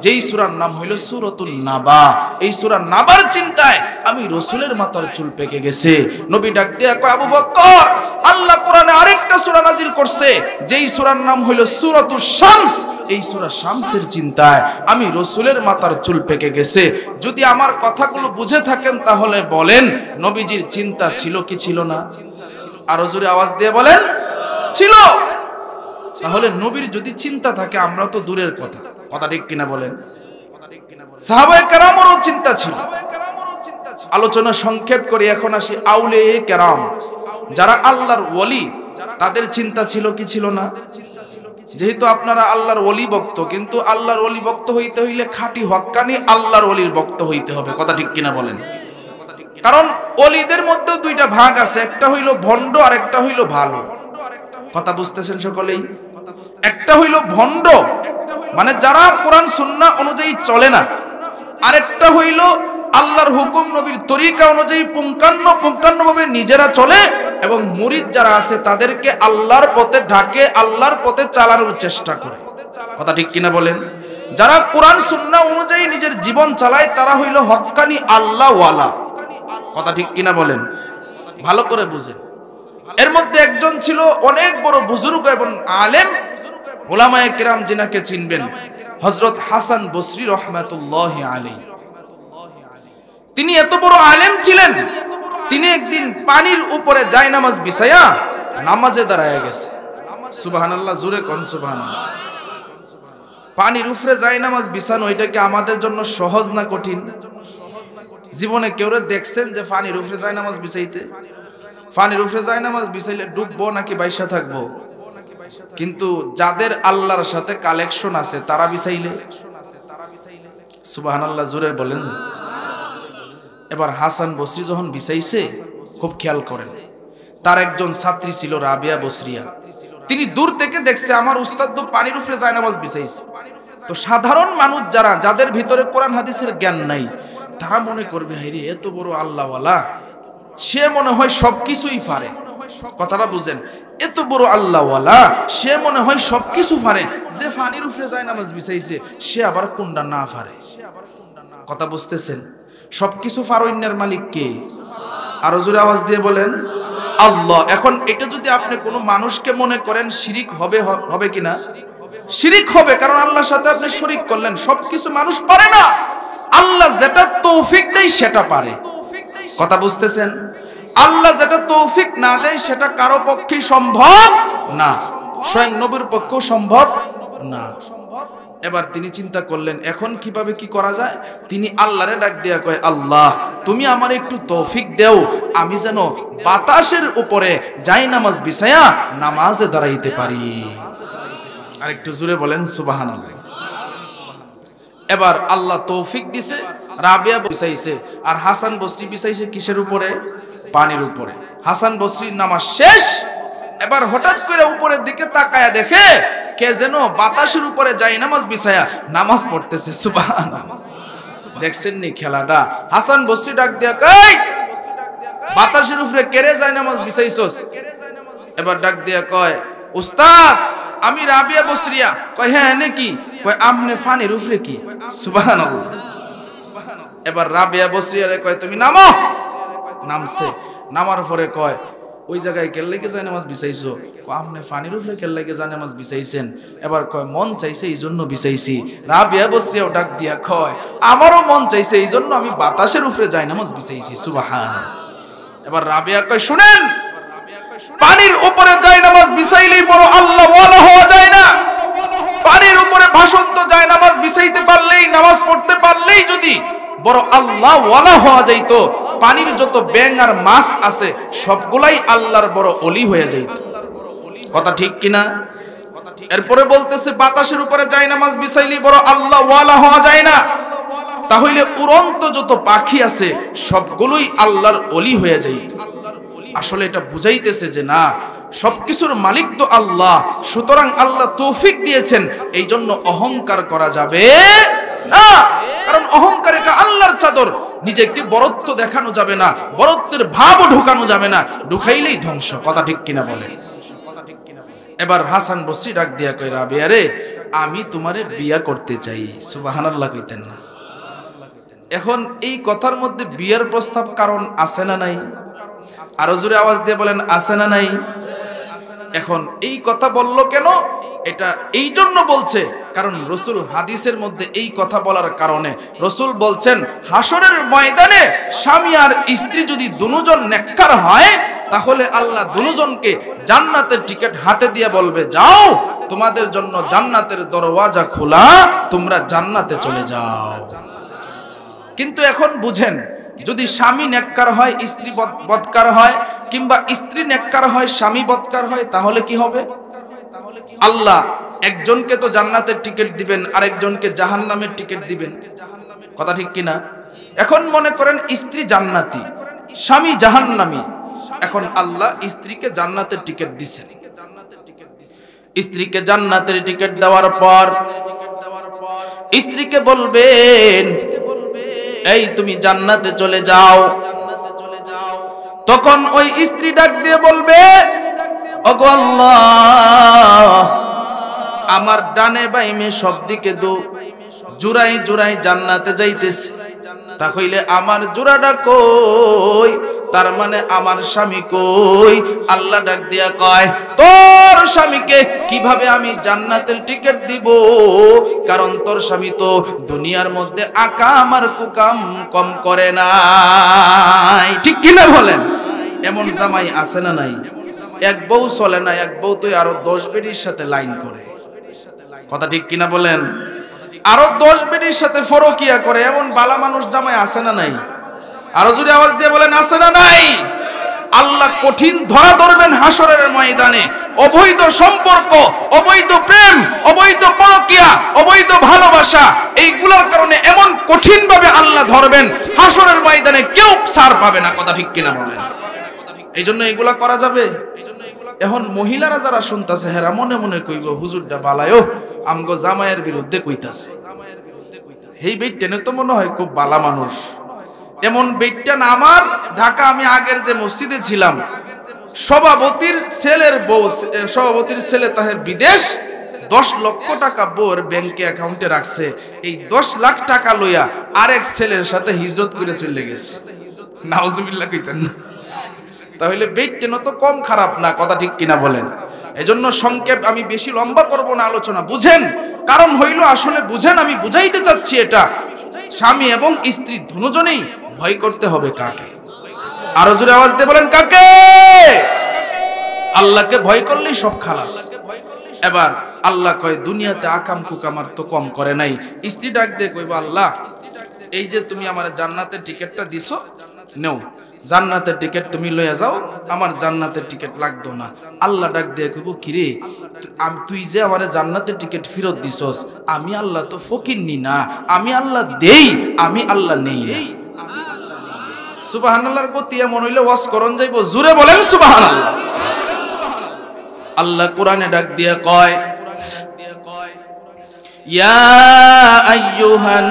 যেই সূরার নাম হইল সূরাতুন নাবা। এই সূরা নাবার চিন্তায় আমি রাসূলের মাথার চুল পেকে গেছে। নবী ডাক দিয়া কয়, আবু বকর, আল্লাহ কোরআনে আরেকটা সূরা নাজিল করছে, যেই সূরার নাম হইল সূরাতুশ শামস। এই সূরা শামসের চিন্তায় আমি রাসূলের মাথার চুল পেকে গেছে। যদি আমার কথাগুলো বুঝে থাকেন তাহলে বলেন, নবীজির চিন্তা ছিল কি ছিল না? আরো জোরে আওয়াজ দিয়ে বলেন, ছিল। তাহলে নবীর যদি চিন্তা থাকে, আমরা তো দূরের কথা, কথা ঠিক কিনা বলেন? সাহাবায়ে কেরামেরও চিন্তা ছিল। আলোচনা সংক্ষেপ করে এখন আসি আউলিয়ায়ে কেরাম, যারা আল্লাহর ওলি, তাদের চিন্তা ছিল কি ছিল না? যেহেতু আপনারা আল্লাহর ওলি ভক্ত, কিন্তু আল্লাহর ওলি ভক্ত হইতে হইলে খাঁটি হক্কানি আল্লাহর ওলির ভক্ত হইতে হবে, কথা ঠিক কিনা বলেন? কারণ ওলিদের মধ্যেও দুইটা ভাগ আছে, একটা হইল ভণ্ড আর একটা হইল ভালো। কথা বুঝতেছেন সকলেই? একটা হইল ভণ্ড, মানে যারা কোরআন সুন্নাহ অনুযায়ী চলে না। আরেকটা হইল আল্লাহর হুকুম নবীর তরিকা অনুযায়ী পুঙ্খানুপুঙ্খানুভাবে নিজেরা চলে, এবং মুরিদ যারা আছে তাদেরকে আল্লাহর পথে ঢাকে, আল্লাহর পথে চালানোর চেষ্টা করে, কথা ঠিক কিনা বলেন? যারা কোরআন সুন্নাহ অনুযায়ী নিজের জীবন চালায় তারা হইল হক্কানি আল্লাহওয়ালা, কথা ঠিক কিনা বলেন? ভালো করে বুঝেন। এর মধ্যে একজন ছিল অনেক বড় বুজুর্গ এবং আলেম, উলামায়ে কিরাম যিনাকে চিনবেন, হযরত হাসান বসরি রাহমাতুল্লাহি আলাইহি। তিনি এত বড় আলেম ছিলেন, তিনি একদিন পানির উপরে জায়নামাজ বিছায়া নামাজে দাঁড়ায় গেছে। সুবহানাল্লাহ, জোরে কোন সুবহানাল্লাহ। পানির উপরে জায়নামাজ বিছানো, এটা কি আমাদের জন্য সহজ না কঠিন? জীবনে কেউ দেখছেন যে পানির উপরে জায়নামাজ বিছাইতে? পানির উপরে জায়নামাজ বিছাইলে ডুববো নাকি বাইসা থাকবো? কিন্তু যাদের আল্লাহর সাথে কালেকশন আছে তারা বিছাইলে, সুবহানাল্লাহ, জোরে বলেন। এবার হাসান বসরি যখন বিছাইছে, খুব খেয়াল করেন, তার একজন ছাত্রী ছিল রাবিয়া বসরিয়া। তিনি দূর থেকে দেখছে আমার উস্তাদ তো পানির উপরে জায়নামাজ বিছাইছে। তো সাধারণ মানুষ যারা, যাদের ভিতরে কোরআন হাদিসের জ্ঞান নাই, তারা মনে করবে, হায়রে এত বড় আল্লাহওয়ালা, সে মনে হয় সবকিছুই পারে, কথাটা বুঝেন। এত বড় আল্লাহওয়ালা, সে মনে হয় সবকিছু পারে, যে পানির উপরে যায় নামাজ বিছাইছে সে আবার কোনটা না পারে। কথা বুঝতেছেন? সবকিছু পারইন্নের মালিক কে? আরো জোরে আওয়াজ দিয়ে বলেন আল্লাহ। এখন এটা যদি আপনি কোনো মানুষকে মনে করেন, শিরিক হবে কিনা? শিরিক হবে, কারণ আল্লাহর সাথে আপনি শরীক করলেন। সবকিছু মানুষ পারে না, আল্লাহ যেটা তৌফিক দেয় সেটা পারে। কথা বুঝতেছেন? আল্লাহ যেটা তৌফিক না দেয় সেটা কারো পক্ষে সম্ভব না, স্বয়ং নবীর পক্ষেও সম্ভব না। এবার তিনি চিন্তা করলেন এখন কিভাবে কি করা যায়। তিনি আল্লাহরে ডাক দিয়া কয়, আল্লাহ তুমি আমার একটু তৌফিক দেও, আমি যেন বাতাসের উপরে যাই নামাজ বিছায়া নামাজে দাঁড়াইতে পারি। আর একটু জোরে বলেন সুবহানাল্লাহ। এবার আল্লাহ তৌফিক দিছে, রাবিয়া বিছাইছে, আর হাসান বসরি বিছাইছে কিসের উপরে? পানির উপরে। হাসান বসরির নামাজ শেষ। এবার হঠাৎ করে উপরের দিকে তাকায়া দেখে কে যেন বাতাসের উপরে যাই নামাজ বিছায়া নামাজ পড়তেছে। সুবহানাল্লাহ। দেখছেন নি খেলাটা? হাসান বসরি ডাক দিয়া কয়, বাতাসের উপরে কেড়ে যায় নামাজ বিছাইছস? এবার ডাক দিয়া কয়, উস্তাদ আমি রাবিয়া বসরিয়া। কয় হ্যাঁ নাকি? কয় আমনে ফানির উপরে কি? সুবহানাল্লাহ। এবার রাবিয়া বসরিয়ারে কয় তুমি নামো। নামছে। নামার পরে কয় ওই জায়গায় কেল লেগে যায় নামাজ বিছাইছো? আমনে ফানির উপরে কেল লেগে যায় নামাজ বিছাইছেন? এবার কয় মন চাইছে এই জন্য বিছাইছি। রাবিয়া বসরিয়াও ডাক দিয়া কয় আমারও মন চাইছে এই জন্য আমি বাতাসের উপরে যাই নামাজ বিছাইছি। সুবহানাল্লাহ। এবার রাবিয়া কয় শুনেন, পানির উপরে যাই নামাজ বিছাইলেই বড় আল্লাহ ওয়ালা হওয়া যায় না। পানির উপরে ভাসন্ত যায় নামাজ বিছাইতে পারলেই, নামাজ পড়তে পারলেই যদি বড় আল্লাহ ওয়ালা হওয়া যাইতো, পানির যত ব্যাঙ আর মাছ আছে সবগুলাই আল্লাহর বড় ওলি হয়ে যাইত। কথা ঠিক কিনা? এরপরে বলতেছে বাতাসের উপরে যাই নামাজ বিছাইলেই বড় আল্লাহ ওয়ালা হওয়া যায় না, তাহলে উড়ন্ত যত পাখি আছে সবগুলোই আল্লাহর ওলি হয়ে যাইত। আসলে এটা বুঝাইতেছে যে না, সবকিছুর মালিক তো আল্লাহ, সুতরাং আল্লাহ তৌফিক দিয়েছেন, এই জন্য অহংকার করা যাবে না। কারণ অহংকার এটা আল্লাহর চাদর, নিজেকে বরত্ব দেখানো যাবে না, বরত্বের ভাবও ঢুকানো যাবে না, ঢুকাইলেই ধ্বংস। কথা ঠিক কিনা বলেন? এবার হাসান বসরি ডাক দিয়া কয় রাবিয়া রে, আমি তোমারে বিয়া করতে চাই। সুবহানাল্লাহ কইতেন না? এখন এই কথার মধ্যে বিয়ার প্রস্তাব কারণ আছে না নাই? আরো জোরে আওয়াজ দিয়ে বলেন আছে না নাই? এখন এই কথা বলল কেন? এটা এই জন্য বলছে কারণ রসুল হাদিসের মধ্যে এই কথা বলার কারণে রসুল বলছেন হাসরের ময়দানে স্বামী আর স্ত্রী যদি দুজন নেককার হয় তাহলে আল্লাহ দুজনকে জান্নাতের টিকিট হাতে দিয়ে বলবে যাও তোমাদের জন্য জান্নাতের দরওয়াজা খোলা, তোমরা জান্নাতে চলে যাও। কিন্তু এখন বুঝেন, যদি স্বামী নেককার হয় স্ত্রী বদকার হয়, কিংবা স্ত্রী নেককার হয় স্বামী বদকার হয়, তাহলে কি হবে? আল্লাহ একজনকে তো জান্নাতের টিকিট দিবেন, আরেকজনকে জাহান্নামের টিকিট দিবেন। কথা ঠিক কিনা? এখন মনে করেন স্ত্রী জান্নাতি, স্বামী জাহান্নামী। এখন আল্লাহ স্ত্রীকে জান্নাতের টিকিট দিছেন। স্ত্রীকে জান্নাতের টিকিট দেওয়ার পর স্ত্রীকে বলবেন এই তুমি জান্নাতে চলে যাও। তখন ওই স্ত্রী ডাক দিয়ে বলবে ওগো আল্লাহ, আমার ডানে বাইমে সব দিকে জুরাই জুরাই জান্নাতে যাইতেছে, তাহলে আমার জোড়াটা কই? তার মানে আমার স্বামী কই? আল্লাহ ডাক দিয়া কয় তোর স্বামীকে কিভাবে আমি জান্নাতের টিকিট দিব? কারণ তোর স্বামী তো দুনিয়ার মধ্যে আকাম আর কুকাম কম করে নাই। ঠিক কিনা বলেন? এমন জামাই আছে না নাই? এক বউ চলে না, এক বউ তো আরো 10 বেডির সাথে লাইন করে। কথা ঠিক কিনা বলেন? আরো 10 বেডির সাথে ফরকিয়া করে, এমন বালা মানুষ জামাই আছে না নাই? আরো জোরে আওয়াজ দিয়ে বলেন আছে না নাই? আল্লাহ কঠিন ধরা ধরবেন হাসরের ময়দানে। অবৈধ সম্পর্ক, অবৈধ প্রেম, অবৈধ পরকিয়া, অবৈধ ভালোবাসা, এইগুলোর কারণে এমন কঠিন ভাবে আল্লাহ ধরবেন হাসরের ময়দানে কেউ ছাড় পাবে না। কথা ঠিক কিনা বলেন? এই জন্য এগুলা করা যাবে। এখন মহিলারা যারা শুনতেছে হেরা মনে মনে কইব হুজুরটা বালায়ও আমগো জামাইয়ের বিরুদ্ধে কইতাছে। এই বেইটেনে তো মনে হয় খুব বালা মানুষ। এমন বেইটটা না আমার ঢাকা, আমি আগের যে মসজিদে ছিলাম সভাপতির ছেলের বউ, সভাপতির ছেলে তাহে বিদেশ, 10 লক্ষ টাকা বউর ব্যাংকে অ্যাকাউন্টে রাখছে। এই 10 লাখ টাকা লইয়া আরেক ছেলের সাথে হিজরত করে চলে গেছে। নাউজুবিল্লাহ কইতেন না? তাহলে বেইটেন তো কম খারাপ না, কথা ঠিক কিনা বলেন? এজন্য সংক্ষেপ, আমি বেশি লম্বা করব না আলোচনা, বুঝেন? কারণ হইল আসলে বুঝেন, আমি বুঝাইতে চাচ্ছি এটা, স্বামী এবং স্ত্রী দুজনেই ভয় করতে হবে কাকে? আরো জোরে আওয়াজ দিয়ে বলেন কাকে? আল্লাহকে ভয় করলেই সব খালাস। এবার আল্লাহ কয় দুনিয়াতে আকাম কুকাম আর তো কম করে নাই। স্ত্রী ডাক দিয়ে কইব, আল্লাহ এই যে তুমি আমার জান্নাতের টিকিটটা দিছো, নেও জান্নাতের টিকিট তুমি লইয়া যাও, আমার জান্নাতের টিকিট লাগতো না। আল্লাহ ডাক দিয়ে কইব, কিরে তুই যে আমার জান্নাতের টিকিট ফেরত দিছস, আমি আল্লাহ তো ফকিরনি না, আমি আল্লাহ দেই, আমি আল্লাহ নেই না। সুবহানাল্লাহর গতি এমন হইলে ওয়াজ করন যাইব, জোরে বলেন সুবহানাল্লাহ। আল্লাহ কোরআনে ডাক দিয়ে কয়, ইয়া আইয়ুহান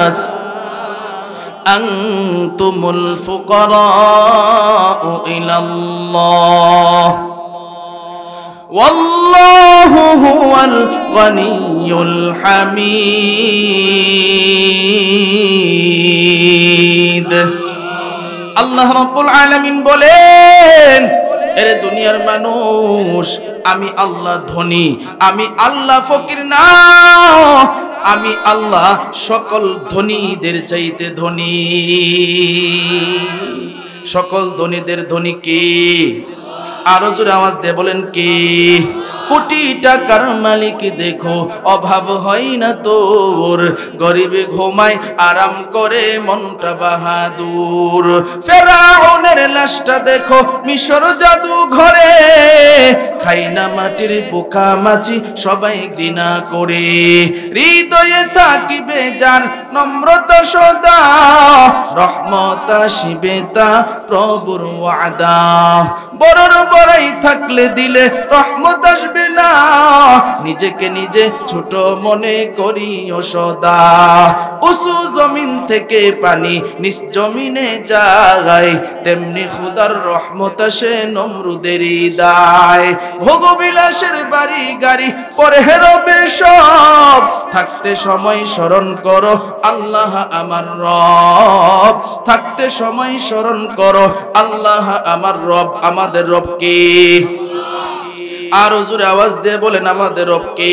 নাস আনতুমুল ফুকারাউ ইলাল্লাহ ওয়াল্লাহু হুয়াল গনিয়ুল হামিদ। আল্লাহ রাব্বুল আলামিন বলেন, এরে দুনিয়ার মানুষ, আমি আল্লাহ ধনী, আমি আল্লাহ ফকির না, আমি আল্লাহ সকল ধনীদের চাইতে ধনী। সকল ধনীদের ধনী কে? আরো জোরে আওয়াজ দিয়ে বলেন কে? কোটি টাকার মালিক দেখো, অভাব হয় না তোর, গরিবে ঘুমায় আরাম করে মনটা বাহাদুর। ফেরাউনের লাশটা দেখো মিশর জাদু ঘরে, খাই না মাটির পোকা মাছি সবাই ঘৃণা করে। হৃদয়ে থাকিবে যার নম্রতা সদা, রহমত আসিবে তা প্রভুর ওয়াদা। বড়র বড়াই থাকলে দিলে রহমত আসবে না, নিজেকে নিজে ছোট মনে করিও সদা। উঁচু জমিন থেকে পানি নিচ জমিনে যায়, তেমনি খোদার রহমত আসে নমরুদেরই দায়। ভোগবিলাসের বাড়ি গাড়ি পরে হেরবে সব, থাকতে সময় স্মরণ করো আল্লাহ আমার রব, থাকতে সময় স্মরণ করো আল্লাহ আমার রব। আমাদের রব কে? আরো জোরে আওয়াজ দিয়ে বলেন আমাদের রব কে?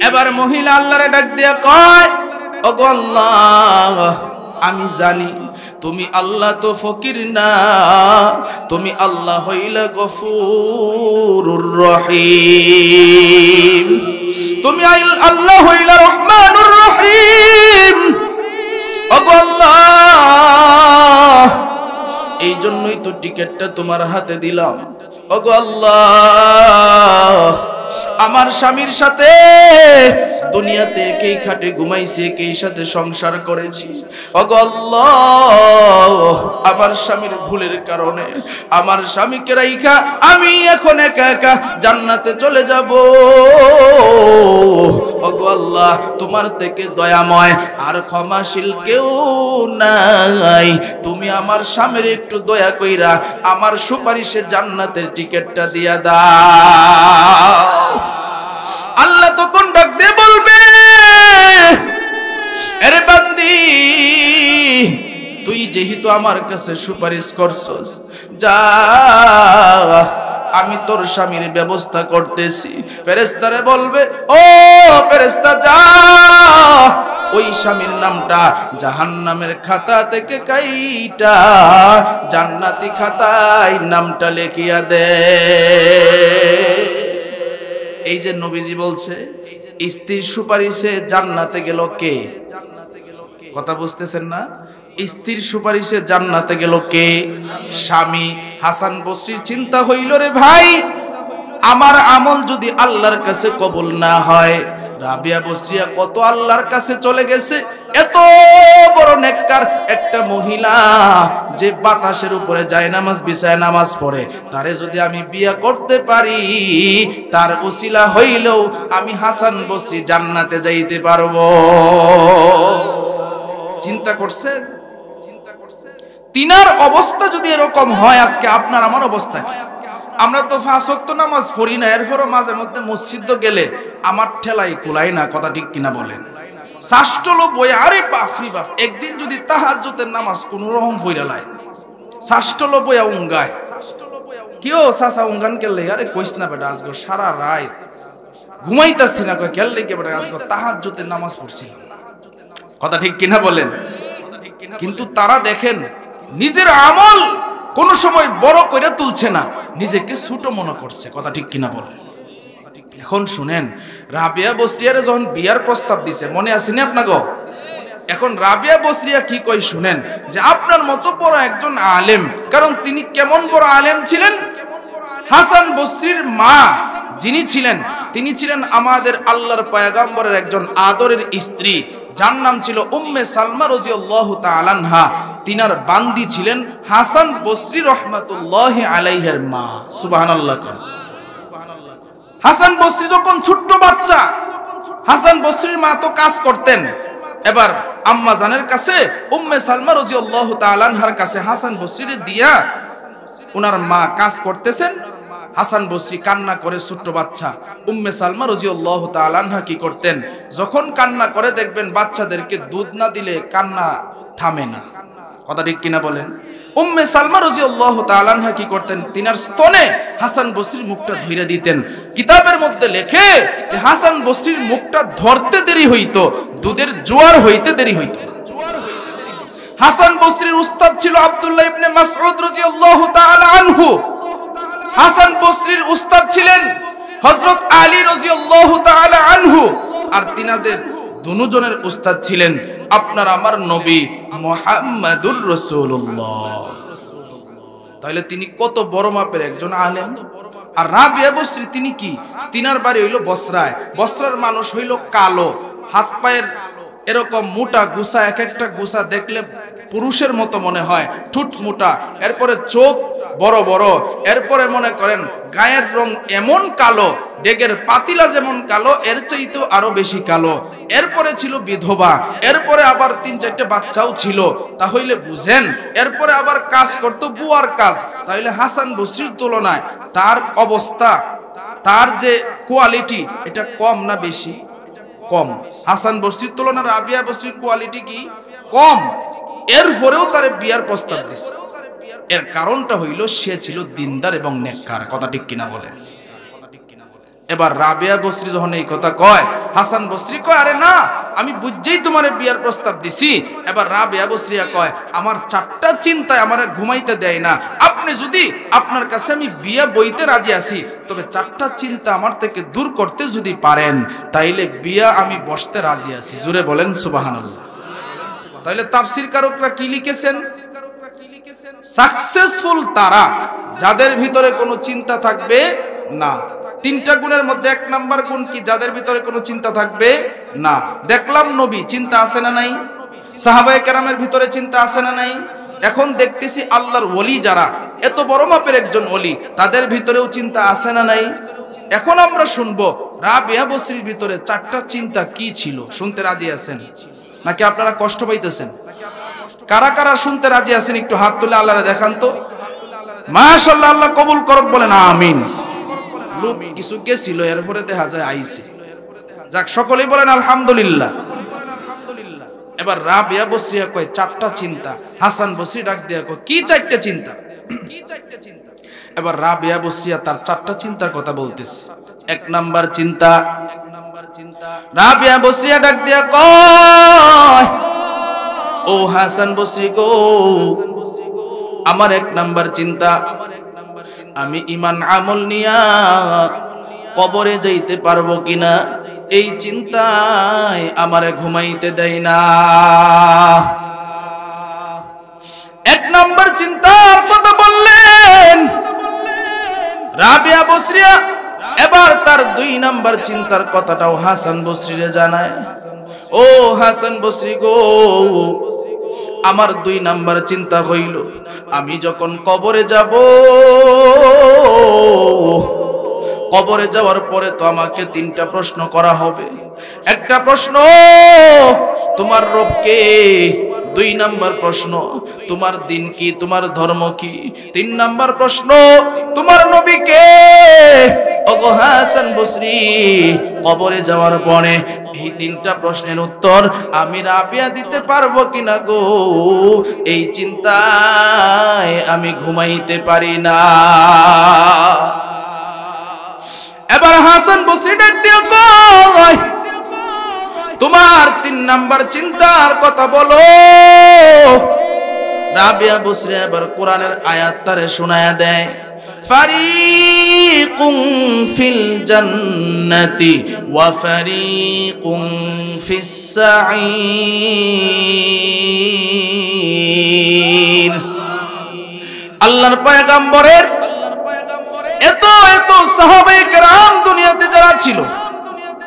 এবার মহিলা আল্লাহরে ডাক দিয়া কয়, ওগো আল্লাহ, আমি জানি তুমি আল্লাহ তো ফকির না, তুমি আল্লাহ হইলা গফুরুর রহিম, তুমি আল্লাহ হইলা রহমানুর রহিম। ওগো আল্লাহ, এই জন্যই তো টিকিটটা তোমার হাতে দিলাম। ওগো আল্লাহ, আমার স্বামীর সাথে দুনিয়াতে একেই খাটে ঘুমাইছি, একেই সাথে সংসার করেছি। ওগো আল্লাহ, আমার স্বামীর ভুলের কারণে আমার স্বামীকে রাইখা আমি এখন একা একা জান্নাতে চলে যাব। ওগো আল্লাহ, তোমার থেকে দয়াময় আর ক্ষমাশীল কেউ নাই, তুমি আমার স্বামীর একটু দয়া কইরা আমার সুপারিশে জান্নাতের টিকিটটা দিয়া দাও। আল্লাহ তখন ডাক দিয়ে বলবে, আরে বান্দি, তুই যেহেতু আমার কাছে সুপারিশ করছস, যা আমি তোর স্বামীর ব্যবস্থা করতেছি। ফেরেশতারে বলবে, ও ফেরেশতা যা, ওই স্বামীর নামটা জাহান্নামের খাতা থেকে কাইটা জান্নাতি খাতায় নামটা লিখিয়া দে। এই যে নবীজি বলছে, স্ত্রীর সুপারিশে জান্নাতে গেল কে? কথা বুঝতেছেন না? স্ত্রীর সুপারিশে জান্নাতে গেল কে? স্বামী। হাসান বসরির চিন্তা হইল, রে ভাই, আমার আমল যদি আল্লাহর কাছে কবুল না হয়, রাবিয়া বসরিয়া কত আল্লাহর কাছে চলে গেছে, এত বড় নেককার একটা মহিলা যে বাতাসের উপরে যায় নামাজ বিছায় নামাজ পড়ে, তারে যদি আমি বিয়ে করতে পারি, তার উসিলা হইলেও আমি হাসান বসরি জান্নাতে যাইতে পারবো। চিন্তা করছেন? তিনার অবস্থা যদি এরকম হয়, আজকে আপনার আমার অবস্থা কি? আমরা তো 5 ওয়াক্ত নামাজ পড়ি না, এরপরও মাঝে মধ্যে মসজিদ গেলে আমার ঠেলাই কুলাই না, কথা ঠিক কিনা বলেন? শাষ্টলো বই, আরে বাপরি বাপ, একদিন যদি তাহাজ্জুদের নামাজ কোন রকম পড়া লাই, শাষ্টলো বইয়া উঙ্গায়, কেউ চাচা উঙ্গান কেলে, আরে কইস না বেটা, আজকে সারা রাত ঘুমাইতাছি না, কয় কেলে কে বেটা, আজকে তাহাজ্জুদের নামাজ পড়ছিলাম, কথা ঠিক কিনা বলেন? কিন্তু তারা দেখেন নিজের আমল কোন সময় বড় করে তুলছে না, নিজেকে ছোট মনে করছে, কথা ঠিক কিনা বলেন? এখন শুনেন, রাবিয়া বসরিয়ারে যখন বিয়ার প্রস্তাব দিছে, মনে আছে না আপনাকে? এখন রাবিয়া বসরিয়া কি কই শুনেন, যে আপনার মতো বড় একজন আলেম, কারণ তিনি কেমন বড় আলেম ছিলেন, হাসান বসরির মা যিনি ছিলেন, তিনি ছিলেন আমাদের আল্লাহর পয়গম্বরের একজন আদরের স্ত্রী, যার নাম ছিল উম্মে সালমা রাদিয়াল্লাহু তাআলা আনহা। তিনার বান্দি ছিলেন হাসান বসরি রাহমাতুল্লাহি আলাইহির মা। সুবহানাল্লাহ। হাসান বসরি যখন ছোট্ট বাচ্চা, হাসান বসরির মা তো কাজ করতেন, এবার আম্মা জানের কাছে উম্মে সালমা রাদিয়াল্লাহু তাআলা আনহার কাছে হাসান বসরিরে দিয়া ওনার মা কাজ করতেছেন। হাসান বসরি কান্না করে, ছোট্ট বাচ্চা। উম্মে সালমা রাদিয়াল্লাহু তাআলা আনহা কি করতেন, যখন কান্না করে দেখবেন বাচ্চাদেরকে দুধ না দিলে কান্না থামে না, কথা ঠিক কিনা বলেন? উম্মে সালমা রাদিয়াল্লাহু তাআলা আনহা কি করতেন, তিনার স্তনে হাসান বসরির মুখটা ধইরা দিতেন। কিতাবের মধ্যে লেখে যে হাসান বসরির মুখটা ধরতে দেরি হইতো, দুধের জোয়ার হইতে দেরি হইতো। হাসান বসরির উস্তাদ ছিল আব্দুল্লাহ ইবনে মাসউদ রাদিয়াল্লাহু তাআলা আনহু। হাসান বসরির উস্তাদ ছিলেন হযরত আলী রাদিয়াল্লাহু তাআলা আনহু, আর তিনাদের দুজনের উস্তাদ ছিলেন আপনার আমার নবী মুহাম্মাদুর রাসূলুল্লাহ। তাহলে তিনি কত বড় মাপের একজন আলেম। আর রাবিয়া বসরি তিনি কি, তিনার বাড়ি হইল বসরায়। বসরার মানুষ হইল কালো, হাত পায়ের এরকম মোটা গুছা, এক একটা গুছা দেখলে পুরুষের মতো মনে হয়, ঠুট মোটা, এরপরে চোখ বড় বড়, এরপরে মনে করেন গায়ের রং এমন কালো, ডেগের পাতিলা যেমন কালো, এর চাইতেও আরো বেশি কালো। এরপরে ছিল বিধবা, এরপরে আবার 3-4টে বাচ্চাও ছিল। তাহলে বুঝেন, এরপরে আবার কাজ করতো বুয়ার কাজ। তাহলে হাসান বসরির তুলনায় তার অবস্থা, তার যে কোয়ালিটি, এটা কম না বেশি? কম। হাসান বসরির তুলনায় রাবিয়া বসরির কোয়ালিটি কি? কম। এরপরেও তার বিয়ার প্রস্তাব দিছে। এর কারণটা হইল সে ছিল দিনদার এবং নেককার, কথা ঠিক কিনা বলেন? এবার রাবিয়া বসরি যখন এই কথা কয়, হাসান বসরি কয়, আরে না, আমি বুঝছেই তোমারে বিয়ার প্রস্তাব দিছি। এবার রাবিয়া বসরিয়া কয়, আমার 4টা চিন্তায় আমারে ঘুমাইতে দেয় না। আপনি যদি, আপনার কাছে আমি বিয়া বইতে রাজি আছি, তবে 4টা চিন্তা আমার থেকে দূর করতে যদি পারেন, তাইলে বিয়া আমি বসতে রাজি আছি। জোরে বলেন সুবহানাল্লাহ। তাইলে তাফসীর কারকরা কি লিখেছেন? সাকসেসফুল তারা যাদের ভিতরে কোনো চিন্তা থাকবে না। 3টা গুণের মধ্যে 1 নাম্বার গুণ কি? যাদের ভিতরে কোনো চিন্তা থাকবে না। দেখলাম নবী, চিন্তা আছে না নাই? সাহাবায়ে কেরামের ভিতরে চিন্তা আছে না নাই? এখন দেখতেছি আল্লাহর ওলি যারা, এত বড় মাপের একজন ওলি, তাদের ভিতরেও চিন্তা আছে না নাই? এখন আমরা শুনবো রাবিয়া বসরির ভিতরে 4টা চিন্তা কি ছিল। শুনতে রাজি আছেন নাকি আপনারা কষ্ট পাইতেছেন? কারা কারা শুনতে রাজি আছেন একটু হাত তুলে আল্লাহরে দেখান তো। মাশাআল্লাহ, আল্লাহ কবুল করুক, বলেন আমিন। লোক কিছু গেছিল, এরপরে দেখা যায় আইছে। যাক, সকলেই বলেন আলহামদুলিল্লাহ। এবার রাবিয়া বসরিয়া কয় 4টা চিন্তা। হাসান বসরি ডাক দিয়া কয়, কি 4টা চিন্তা? এবার রাবিয়া বসরিয়া তার 4টা চিন্তার কথা বলতেছে। 1 নাম্বার চিন্তা, রাবিয়া বসরিয়া ডাক দিয়া কয়, ও হাসান বসরি গো, আমার 1 নাম্বার চিন্তা, আমি ঈমান আমল নিয়া কবরে যাইতে পারবো কিনা, এই চিন্তায় আমারে ঘুমাইতে দেয় না। 1 নাম্বার চিন্তার কথা বললেন রাবিয়া বসরিয়া। এবার তার 2 নাম্বার চিন্তার কথাটাও হাসান বসরিরে জানায়, ও হাসান বসরি গো, আমার 2 নাম্বার চিন্তা হইল, আমি যখন কবরে যাব, কবরে যাওয়ার পরে তো আমাকে 3টা প্রশ্ন করা হবে। একটা প্রশ্ন, তোমার রব কে? 2 নাম্বার প্রশ্ন, তোমার দিন কি, তোমার ধর্ম কি? 3 নাম্বার প্রশ্ন, তোমার নবী কে? ওগো হাসান বসরি, কবরে যাওয়ার পরে এই 3টা প্রশ্নের উত্তর আমি রাবিয়া দিতে পারবো কিনা গো, এই চিন্তায় আমি ঘুমাইতে পারি না। এবার হাসান বসরি ডাক দিয়ে কয়, তোমার 3 নাম্বার চিন্তার কথা বলো। রাবিয়া বসরি এবার কোরআনের আয়াত তারে শোনায়া দেয়, ফারিকুম ফিল জান্নাতি ওয়া ফারিকুম ফিস সাঈর। আল্লাহর পয়গম্বরের এত এত সাহাবায়ে কেরাম দুনিয়াতে যারা ছিল,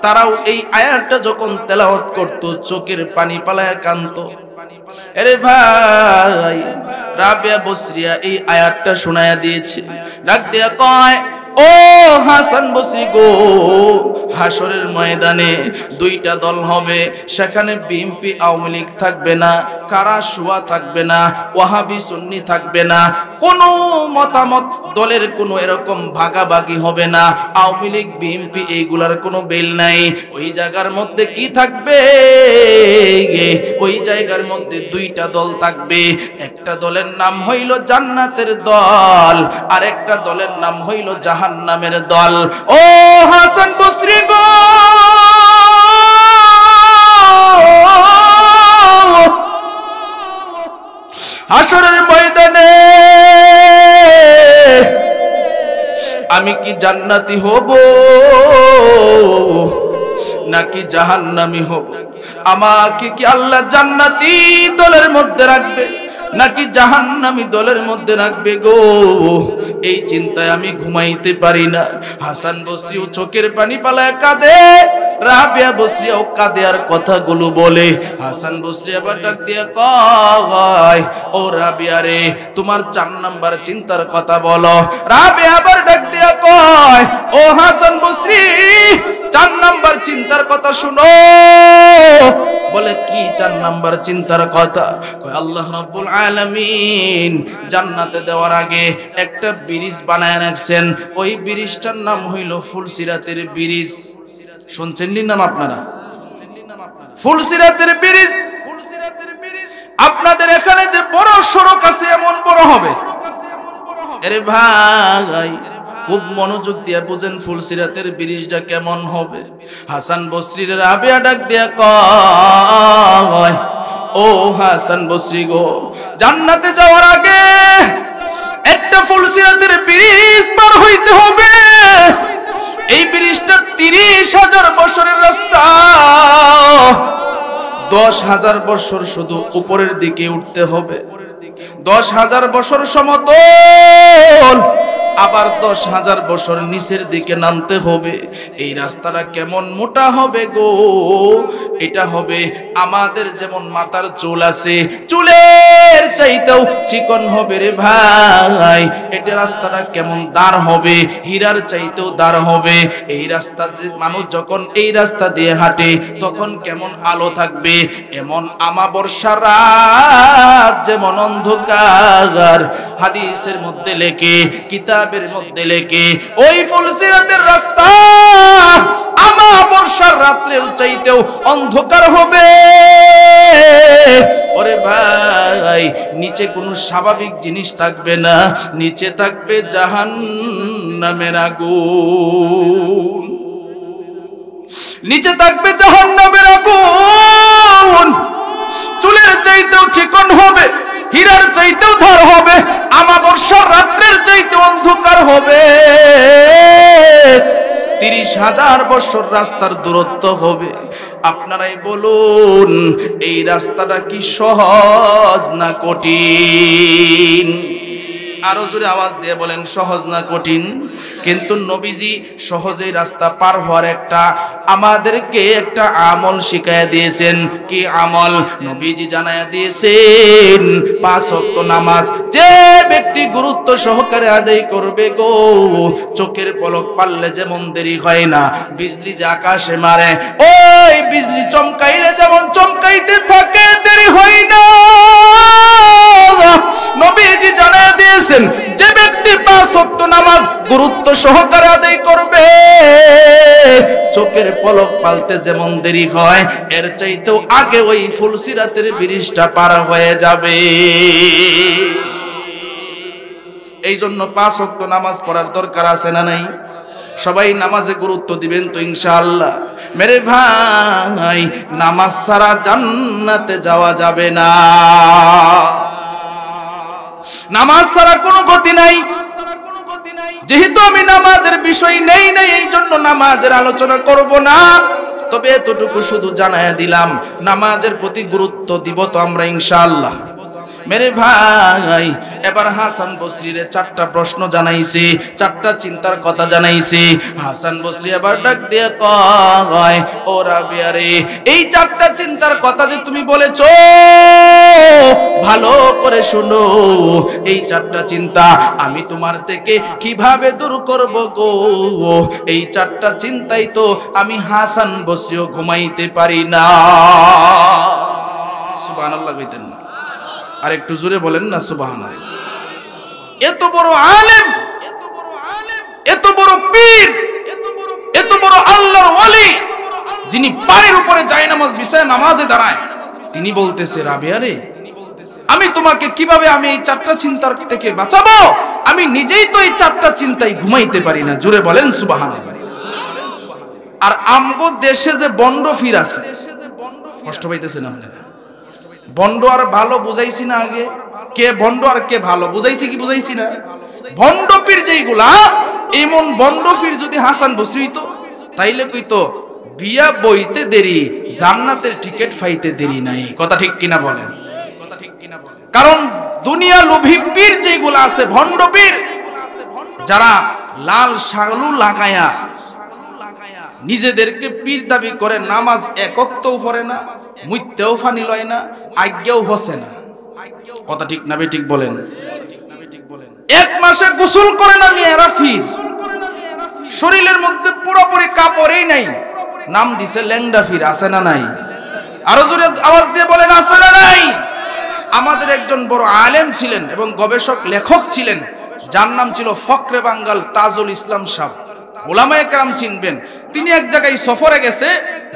তারাও এই আয়াতটা যখন তেলাওয়াত করত চোখের পানি পালায়া কাঁদতো। আরে ভাই, রাবিয়া বসরিয়া এই আয়াতটা শোনায়া দিয়েছে, ডাক দিয়া কয়, ও হাসান বসরি গো, হাসরের ময়দানে 2টা দল হবে, সেখানে বিএনপি আওয়ামী লীগ থাকবে না, কারা শুয়া থাকবে না, ওয়াহাবি সুন্নি থাকবে না, কোনো মতামত দলের কোনো এরকম ভাগাভাগি হবে না, আওয়ামী লীগ বিএনপি এইগুলার কোনো বেল নাই। ওই জায়গার মধ্যে কি থাকবে? ওই জায়গার মধ্যে 2টা দল থাকবে, একটা দলের নাম হইল জান্নাতের দল, আর একটা দলের নাম হইল জাহান্নামের দল। ও হাসান বসরি গো, হাসরের ময়দানে আমি কি জান্নাতি হব নাকি জাহান্নামী হব? আমাকে কি আল্লাহ জান্নাতি দলের মধ্যে রাখবে নাকি জাহান্নামী দলের মধ্যে রাখবে গো? এই চিন্তায় আমি ঘুমাইতে পারি না। হাসান বসরিও চোখের পানি পালায় কাঁদে, রাবিয়া বসরিয়াও কাঁদে আর কথাগুলো বলে। হাসান বসরি আবার ডাক দিয়ে কয়, ও রাবিয়া রে, তোমার 4 নাম্বার চিন্তার কথা বলো। রাবিয়া আবার ডাক দিয়ে কয়, ও হাসান বসরি, 4 নাম্বার চিন্তার কথা শুনো। বলে কি 4 নাম্বার চিন্তার কথা? কয়, আল্লাহ রাব্বুল আলামিন জান্নাতে দেওয়ার আগে একটা ব্রিজ বানায় রাখছেন, ওই ব্রিজটার নাম হইল ফুলসিরাতের ব্রিজ। শুনছেন নি নাম আপনারা? ফুলসিরাতের ব্রিজ। আপনাদের এখানে যে বড় সড়ক আছে এমন বড় হবে। আরে ভাই, খুব মনোযোগ দিয়া বুঝেন ফুলসিরাতের ব্রিজটা কেমন হবে। হাসান বসরির রাবিয়া ডাক দিয়া কয়, ও হাসান বসরি গো, জান্নাতে যাওয়ার আগে একটা ফুলসিরাতের ব্রিজ পার হইতে হবে। এই ব্রিজটা 30,000 বছরের রাস্তা, 10,000 বছর শুধু উপরের দিকে উঠতে হবে, 10,000 বছর সমতল, আবার 10,000 বছর নিচের দিকে নামতে হবে। এই রাস্তাটা কেমন মোটা হবে গো? এটা হবে আমাদের যেমন মাথার চুল আছে, চুলের চাইতেও চিকন হবে রে ভাই। এটা রাস্তাটা কেমন দাঁড় হবে, হীরার চাইতেও দাঁড় হবে। এই রাস্তা যে মানুষ যখন এই রাস্তা দিয়ে হাঁটে তখন কেমন আলো থাকবে, এমন আমাবর্ষা রাত যেমন অন্ধকার। হাদিসের মধ্যে লেখে, কিতাবের মধ্যে লেখে, ওই ফুলসিরাতের রাস্তা আমাবর্ষার রাত্রের চাইতেও অন্ধকার হবে। ওরে ভাই, নিচে কোনো স্বাভাবিক জিনিস থাকবে না, নিচে থাকবে জাহান্নামের আগুন, নিচে থাকবে জাহান্নামের আগুন। চুলের চাইতেও চিকন হবে, হীরার চাইতেও ধার হবে, আমাবর্ষার রাত্রের চাইতে অন্ধকার হবে। 30,000 বছর রাস্তার দূরত্ব হবে। আপনারাই বলুন, এই রাস্তাটা কি সহজ না কঠিন? আরো জোরে আওয়াজ দিয়ে বলেন, সহজ না কঠিন? কিন্তু নবীজি সহজেই রাস্তা পার হওয়ার আমাদেরকে একটা আমল শিখাইয়া দিয়েছেন। কি আমল? নবীজি জানাইয়া দিয়েছেন 5 ওয়াক্ত নামাজ যে ব্যক্তি গুরুত্ব সহকারে আদায় করবে গো, চোখের পলক পারলে যেমন দেরি হয় না, বিজলি যে আকাশে মারে ওই বিজলি চমকাইলে যেমন চমকাইতে থাকে, দেরি হয় না। নবীজি জানাইয়া দিয়েছেন যে ব্যক্তি 5 ওয়াক্ত নামাজ গুরুত্ব সহকারে আদায় করবে, চোখের পলক পালতে যেমন দেরি হয়, এর চাইতেও আগে ওই ফুলসিরাতের ব্রিজটা পার হয়ে যাবে। এই জন্য 5 ওয়াক্ত নামাজ পড়ার দরকার আছে না নাই? সবাই নামাজে গুরুত্ব দিবেন তো ইনশাআল্লাহ। মেরে ভাই, নামাজ ছাড়া জান্নাতে যাওয়া যাবে না। নামাজ ছাড়া কোনো গতি নাই। যেহেতু আমি নামাজের বিষয় নেই এই জন্য নামাজের আলোচনা করব না, তবে এতটুকু শুধু জানায়া দিলাম, নামাজের প্রতি গুরুত্ব দিব তো আমরা ইনশাআল্লাহ। মেরে ভাই, এবার হাসান বসরির 4টা প্রশ্ন জানাইছি, 4টা চিন্তার কথা জানাইছি। হাসান বসরি এবার ডাক দিয়ে কয়, ও রাবিয়া রে, এই 4টা চিন্তার কথা যে তুমি বলেছো ভালো করে শোনো। এই 4টা চিন্তা আমি তোমার থেকে কিভাবে দূর করব গো? এই 4টা চিন্তাই তো আমি হাসান বসরিও ঘুমাইতে পারি না। সুবহানাল্লাহ কইতেন না? আর একটু জোরে বলেন না সুবহানাল্লাহ। এত বড় আলেম, এত বড় পীর, এত বড় আল্লাহর ওলি, যিনি পানির উপরে জায়নামাজ বিছায় নামাজে দাঁড়ায়, তিনি বলতেছে, রাবিয়া রে, আমি তোমাকে কিভাবে আমি এই 4টা চিন্তার থেকে বাঁচাবো? আমি নিজেই তো এই 4টা চিন্তায় ঘুমাইতে পারি না। জোরে বলেন সুবহানাল্লাহ। আর আমগো দেশে যে বন্ড ফির আছে, কষ্ট পাইতেছেন আপনারা? বন্ড আর ভালো বুঝাইছি না আগে? কে বন্ড আর কে ভালো বুঝাইছি কি বুঝাইছি না? বন্ড পীর যেইগুলা, এমন বন্ড পীর যদি হাসান বসরি হইতো তাইলে কইতো বিয়া বইতে দেরি, জান্নাতের টিকিট পাইতে দেরি নাই। কথা ঠিক কিনা বলেন? কারণ দুনিয়া লোভী পীর যেগুলো আছে, ভণ্ড পীর, যারা লাল শালু লাগায়া নিজেদেরকে পীর দাবি করে, নামাজ একক্তও পড়ে না, মুইতেও ফানি লয় না, আজ্ঞাও হসে না। কথা ঠিক না বেঠিক বলেন? 1 মাসে গোসল করে না মেয়েরা পীর, শরীরের মধ্যে পুরোপুরি কাপড়ই নাই, নাম দিছে ল্যাংডা পীর। আছে না নাই? আরো জোরে আওয়াজ দিয়ে বলেন, আছে না নাই? আমাদের একজন বড় আলেম ছিলেন এবং গবেষক লেখক ছিলেন, যার নাম ছিল ফখরে বাঙ্গাল তাজুল ইসলাম সাহেব। উলামায়ে কেরাম চিনবেন। তিনি এক জায়গায় সফরে গেছে,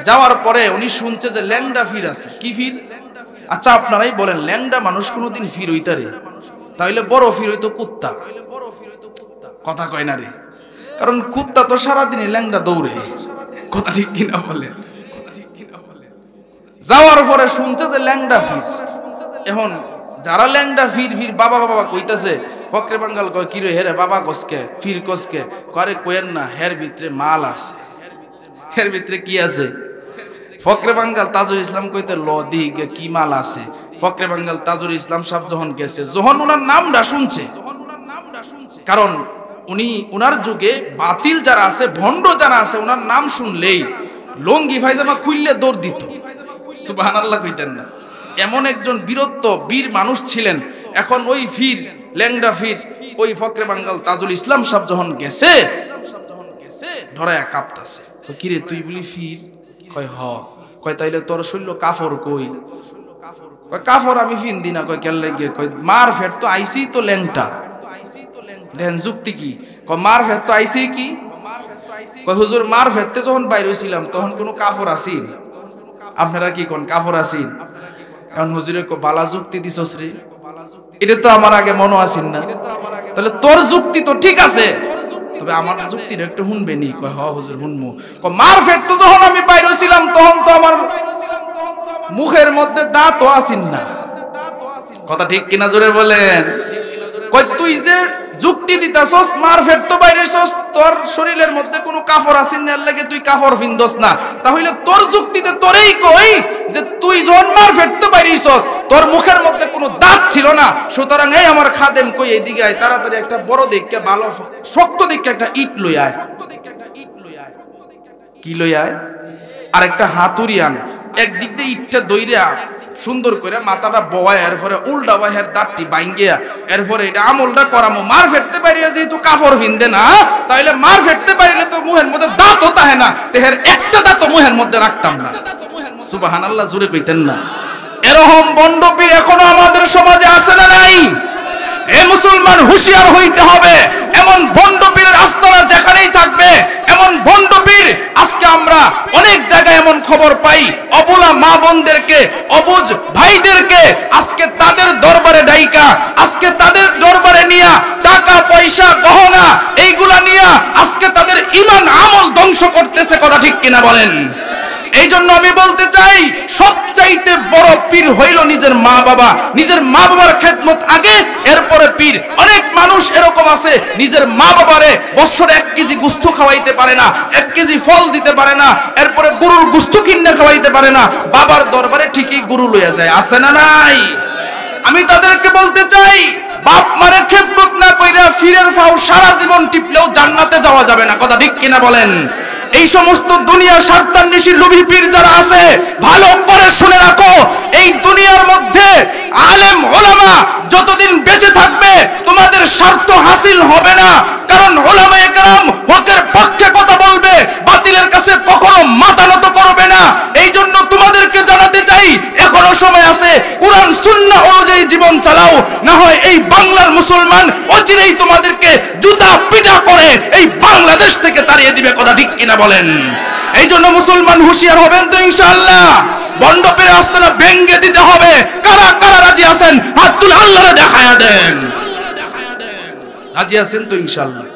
যাওয়ার পরে উনি শুনছে যে ল্যাংডা ফির আছে। কি ফির? আচ্ছা আপনারাই বলেন, ল্যাংডা মানুষ কোনোদিন ফির হইতারে? তাইলে বড় ফির হইতো কুত্তা। কথা কয় না রে? কারণ কুত্তা তো সারাদিনই ল্যাংডা দৌড়ে। কথা ঠিক কিনা বলেন? যাওয়ার পরে শুনছে যে ল্যাংডা ফির। এখন যারা ল্যাংডা ফির ফির বাবা বাবা কইতাছে, ফখরে বাঙ্গাল কয়, কি রে হেরে বাবা কসকে ফির কসকে? করে কয়েন না, হের ভিতরে মাল আছে। হের ভিতরে কি আছে? ফখরে বাঙ্গাল তাজুল ইসলাম কইতে, ল দি কি মাল আছে? ফখরে বাঙ্গাল তাজুল ইসলাম সাহেব যখন গেছে, যখন ওনার নামটা শুনছে, কারণ উনি ওনার যুগে বাতিল যারা আছে, ভণ্ড যারা আছে, ওনার নাম শুনলেই লঙ্গি ফাইজামা খুললে দৌড় দিত। সুবহানাল্লাহ কইতেন না? এমন একজন বীরত্ব বীর মানুষ ছিলেন। এখন ওই ফির, ল্যাংডা ফির, ওই ফখরে বাঙ্গাল তাজুল ইসলাম সাহেব যখন গেছে, ধরায়া কাঁপতাছে। কিরে তুই বলি ফির? কয় হ। কয় তাইলে তোর শৈল্য কাফর কই? কয় কাফর আমি ফিন দি না। কয় কেলে গিয়ে? কয় মার ফের তো আইসি তো ল্যাংটা। দেন যুক্তি কি? কয় মার ফের তো আইসি কি? কয় হুজুর মার ফেরতে যখন বাইরে হইছিলাম তখন কোনো কাফর আসিল? আপনারা কি কোন কাফর আসিল? এখন হুজুরে কো বালা যুক্তি দিছস রে, এটা তো আমার আগে মনে আসিল না। তাহলে তোর যুক্তি তো ঠিক আছে, তবে আমার যুক্তিটা একটু শুনবে নি? কয় হ হুজুর শুনমু। কয় মার ফেট তো যখন আমি বাইরে হইছিলাম তখন তো আমার মুখের মধ্যে দাঁতও আসিল না। কথা ঠিক কিনা জোরে বলেন? কয় তুই যে যুক্তি দিতাছস, মার ফেরতো বাইরেছস, তোর শরীরের মধ্যে কোনো কাফড় আসেন না, লাগে তুই কাফড় ফিন্দস না, তাহলে তোর যুক্তিতে তোরেই কই যে তুই যখন মার ফেরতো বাইরেছস তোর মুখের মধ্যে কোনো দাঁত ছিল না, সুতরাং এই আমার খাদেম কই এইদিকে আয়, তাড়াতাড়ি একটা বড় দেখে ভালো শক্ত দেখে একটা ইট লই আয়। কি লই আয়? আর একটা হাতুড়ি আন, একদিক দিয়ে ইটটা দইরা সুন্দর করে মাথাটা বওয়ায়, এরপরে উল্টা বাহের দাঁতটি বাইঙ্গিয়া, এরপরে এটা আমলটা করামো। মার ফেরতে পারিয়া যেহেতু কাপড় ফিনদে না, তাহলে মার ফেরতে পারিলে তো মুহের মধ্যে দাঁত হতা হয় না, তেহের একটা দাঁত মুহের মধ্যে রাখতাম না। সুবহানাল্লাহ, জোরে কইতেন না? এরকম বন্ডপীর এখনো আমাদের সমাজে আছে না নাই? এ মুসলমান হুঁশিয়ার হইতে হবে। এমন ভণ্ডপীরের আস্তানা যেখানেই থাকবে, এমন ভণ্ডপীর আজকে আমরা অনেক জায়গায় এমন খবর পাই, অবলা মা বোনদেরকে, অবুঝ ভাইদেরকে আজকে তাদের দরবারে ডাইকা, আজকে তাদের দরবারে নিয়া টাকা পয়সা গহনা এইগুলা নিয়া আজকে তাদের ঈমান আমল ধ্বংস করতেছে। কথা ঠিক কিনা বলেন? এই জন্য আমি বলতে চাই, সবচাইতে বড় পীর হইল নিজের মা বাবা। নিজের মা বাবার খেদমত আগে, এরপরে পীর। অনেক মানুষ এরকম আছে, নিজের মা বাবারে বছরে 1 কেজি গোস্ত খাওয়াইতে পারে না, 1 কেজি ফল দিতে পারে না, এরপরে গরুর গোস্ত কিনে খাওয়াইতে পারে না, বাবার দরবারে ঠিকই গরু লইয়া যায়। আছে না নাই? আমি তাদেরকে বলতে চাই, বাপ মায়ের খেদমত না কইরা ফিরের ফাও সারা জীবন টিপলেও জান্নাতে যাওয়া যাবে না। কথা ঠিক কিনা বলেন? এই সমস্ত দুনিয়ার স্বার্থান্বেষী লোভী পীর যারা আছে, ভালো করে শুনে রাখো, এই দুনিয়ার মধ্যে আলেম ওলামা যতদিন বেঁচে থাকবে তোমাদের স্বার্থ হাসিল হবে না। কারণ ওলামায়ে কেরাম হকের পক্ষে কথা বলবে, বাতিলের কাছে কখনো মাথা নত করবে না। এই জন্য তোমাদেরকে জানাতে চাই, এখনো সময় আছে, কুরআন সুন্নাহ অনুযায়ী জীবন চালাও, না হয় এই বাংলার মুসলমান অচিরেই তোমাদেরকে জুতা পিটা করে এই বাংলাদেশ থেকে তাড়িয়ে দিবে। কথা ঠিক কিনা বলেন? এই জন্য মুসলমান হুঁশিয়ার হবেন তো ইনশাআল্লাহ। বন্ডপীর আস্তানা ভেঙ্গে দিতে হবে। কারা কারা রাজি আছেন? হাত তুলে আল্লাহরে দেখায়া দেন। রাজি আছেন তো ইনশাআল্লাহ?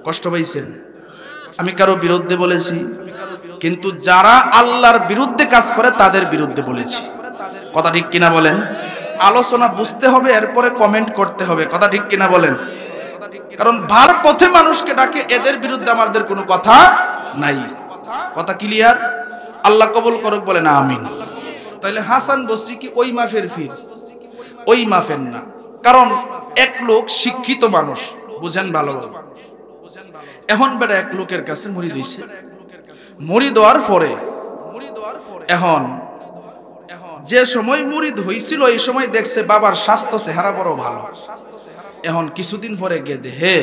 কষ্ট পাইছেন? আমি কারো বিরুদ্ধে বলেছি, কিন্তু যারা আল্লাহর বিরুদ্ধে কাজ করে তাদের বিরুদ্ধে বলেছি। কথা ঠিক কিনা বলেন? আলোচনা বুঝতে হবে, এরপরে কমেন্ট করতে হবে। কথা ঠিক কিনা বলেন? কারণ ভার পথে মানুষকে ডাকে, এদের বিরুদ্ধে আমাদের কোনো কথা নাই। কথা ক্লিয়ার? আল্লাহ কবুল করুক, বলেন আমিন। তাহলে হাসান বসরি কি ওই মাফের ফির? ওই মাফের না। কারণ এক লোক শিক্ষিত মানুষ, বুঝেন ভালো। এখন বেটা এক লোকের কাছে মুরিদ হইছে, মুরিদ হওয়ার পরে এখন যে সময় মুরিদ হইছিল এই সময় দেখছে বাবার স্বাস্থ্য চেহারা বড় ভালো। এখন কিছুদিন পরে গিয়ে দেখে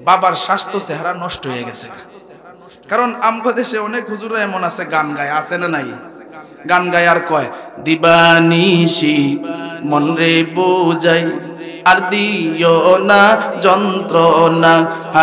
বাবার স্বাস্থ্য চেহারা নষ্ট হয়ে গেছে। কারণ আমগো দেশে অনেক হুজুরা এমন আছে গান গায়, আছে না নাই? গান গায় আর কয়, দিবানিশি মন রে বোঝাই আর দিও না যন্ত্রণা,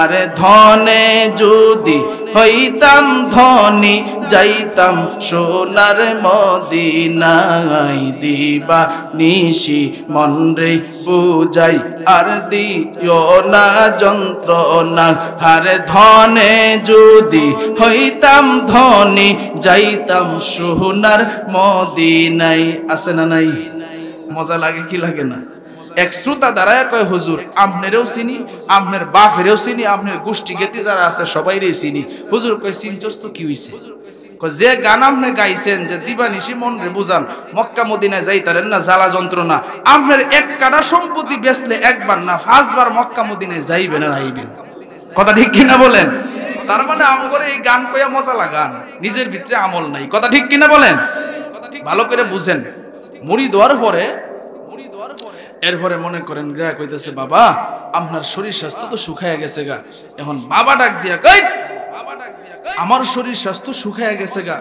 আরে ধনে যদি হইতাম ধনী যাইতাম সোনার মদিনায়, দিবানিশি মন রে বুঝাই আর দিও না যন্ত্রণা, আরে ধনে যদি হইতাম ধনী যাইতাম সোনার মদিনায়। আছে না নাই? মজা লাগে কি লাগে না? এক শ্রোতা দাঁড়ায় কয়, হুজুর আপনারও চিনি, আপনার বাপেরও চিনি, আপনার গোষ্ঠী গেতি যারা আছে সবাইরে চিনি। হুজুর কয়, চিনছস তো কি হইছে? যে গান আপনি গাইছেন যে দিবানিশি মন রে বুঝান, মক্কা মদিনায় যাইতারেন না জ্বালা যন্ত্রণা, আপনার 1 কাঠা সম্পত্তি বেচলে 1 বার না 5 বার মক্কা মদিনায় যাইবেন আর আইবেন। কথা ঠিক কিনা বলেন? তার মানে আমগরে এই গান কইয়া মজা লাগান, নিজের ভিতরে আমল নাই। কথা ঠিক কিনা বলেন? ভালো করে বুঝেন। মুরিদ হওয়ার পরে এরপরে মনে করেন গা কইতেছে, বাবা আপনার শরীর স্বাস্থ্য তো শুকায়া গেছে গা। এখন বাবা ডাক দিয়া কই, আমার শরীর স্বাস্থ্য শুকায়া গেছে গা,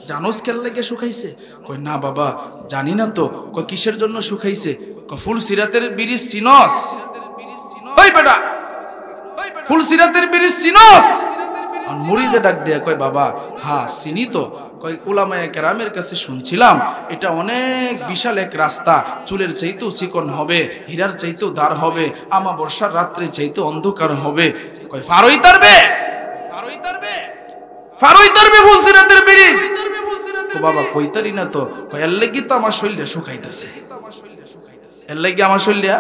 জানোস কেন লাগে শুকাইছে? কই না বাবা জানি না তো। কই কিসের জন্য শুকাইছে? কই ফুল সিরাতের বিরিজ চিনস? ওই বেটা ফুল সিরাতের বিরিজ চিনস? আর মুরিদে ডাক দিয়া কয়, বাবা হ্যাঁ চিনি তো। কয় উলামায়ে কেরামের কাছে শুনছিলাম এটা অনেক বিশাল এক রাস্তা, চুলের চাইতেও চিকন হবে, হীরার চাইতেও দার হবে, আমাবস্যার রাত্রে চাইতে অন্ধকার হবে। কয় ফারই তারবে, ফারই তারবে ফুল সিরাতের ব্রিজ। তো বাবা কইতারি না তো। কয় এর লাগি তো আমার শরীরটা শুকাইতেছে, এর লাগি আমার শরীরটা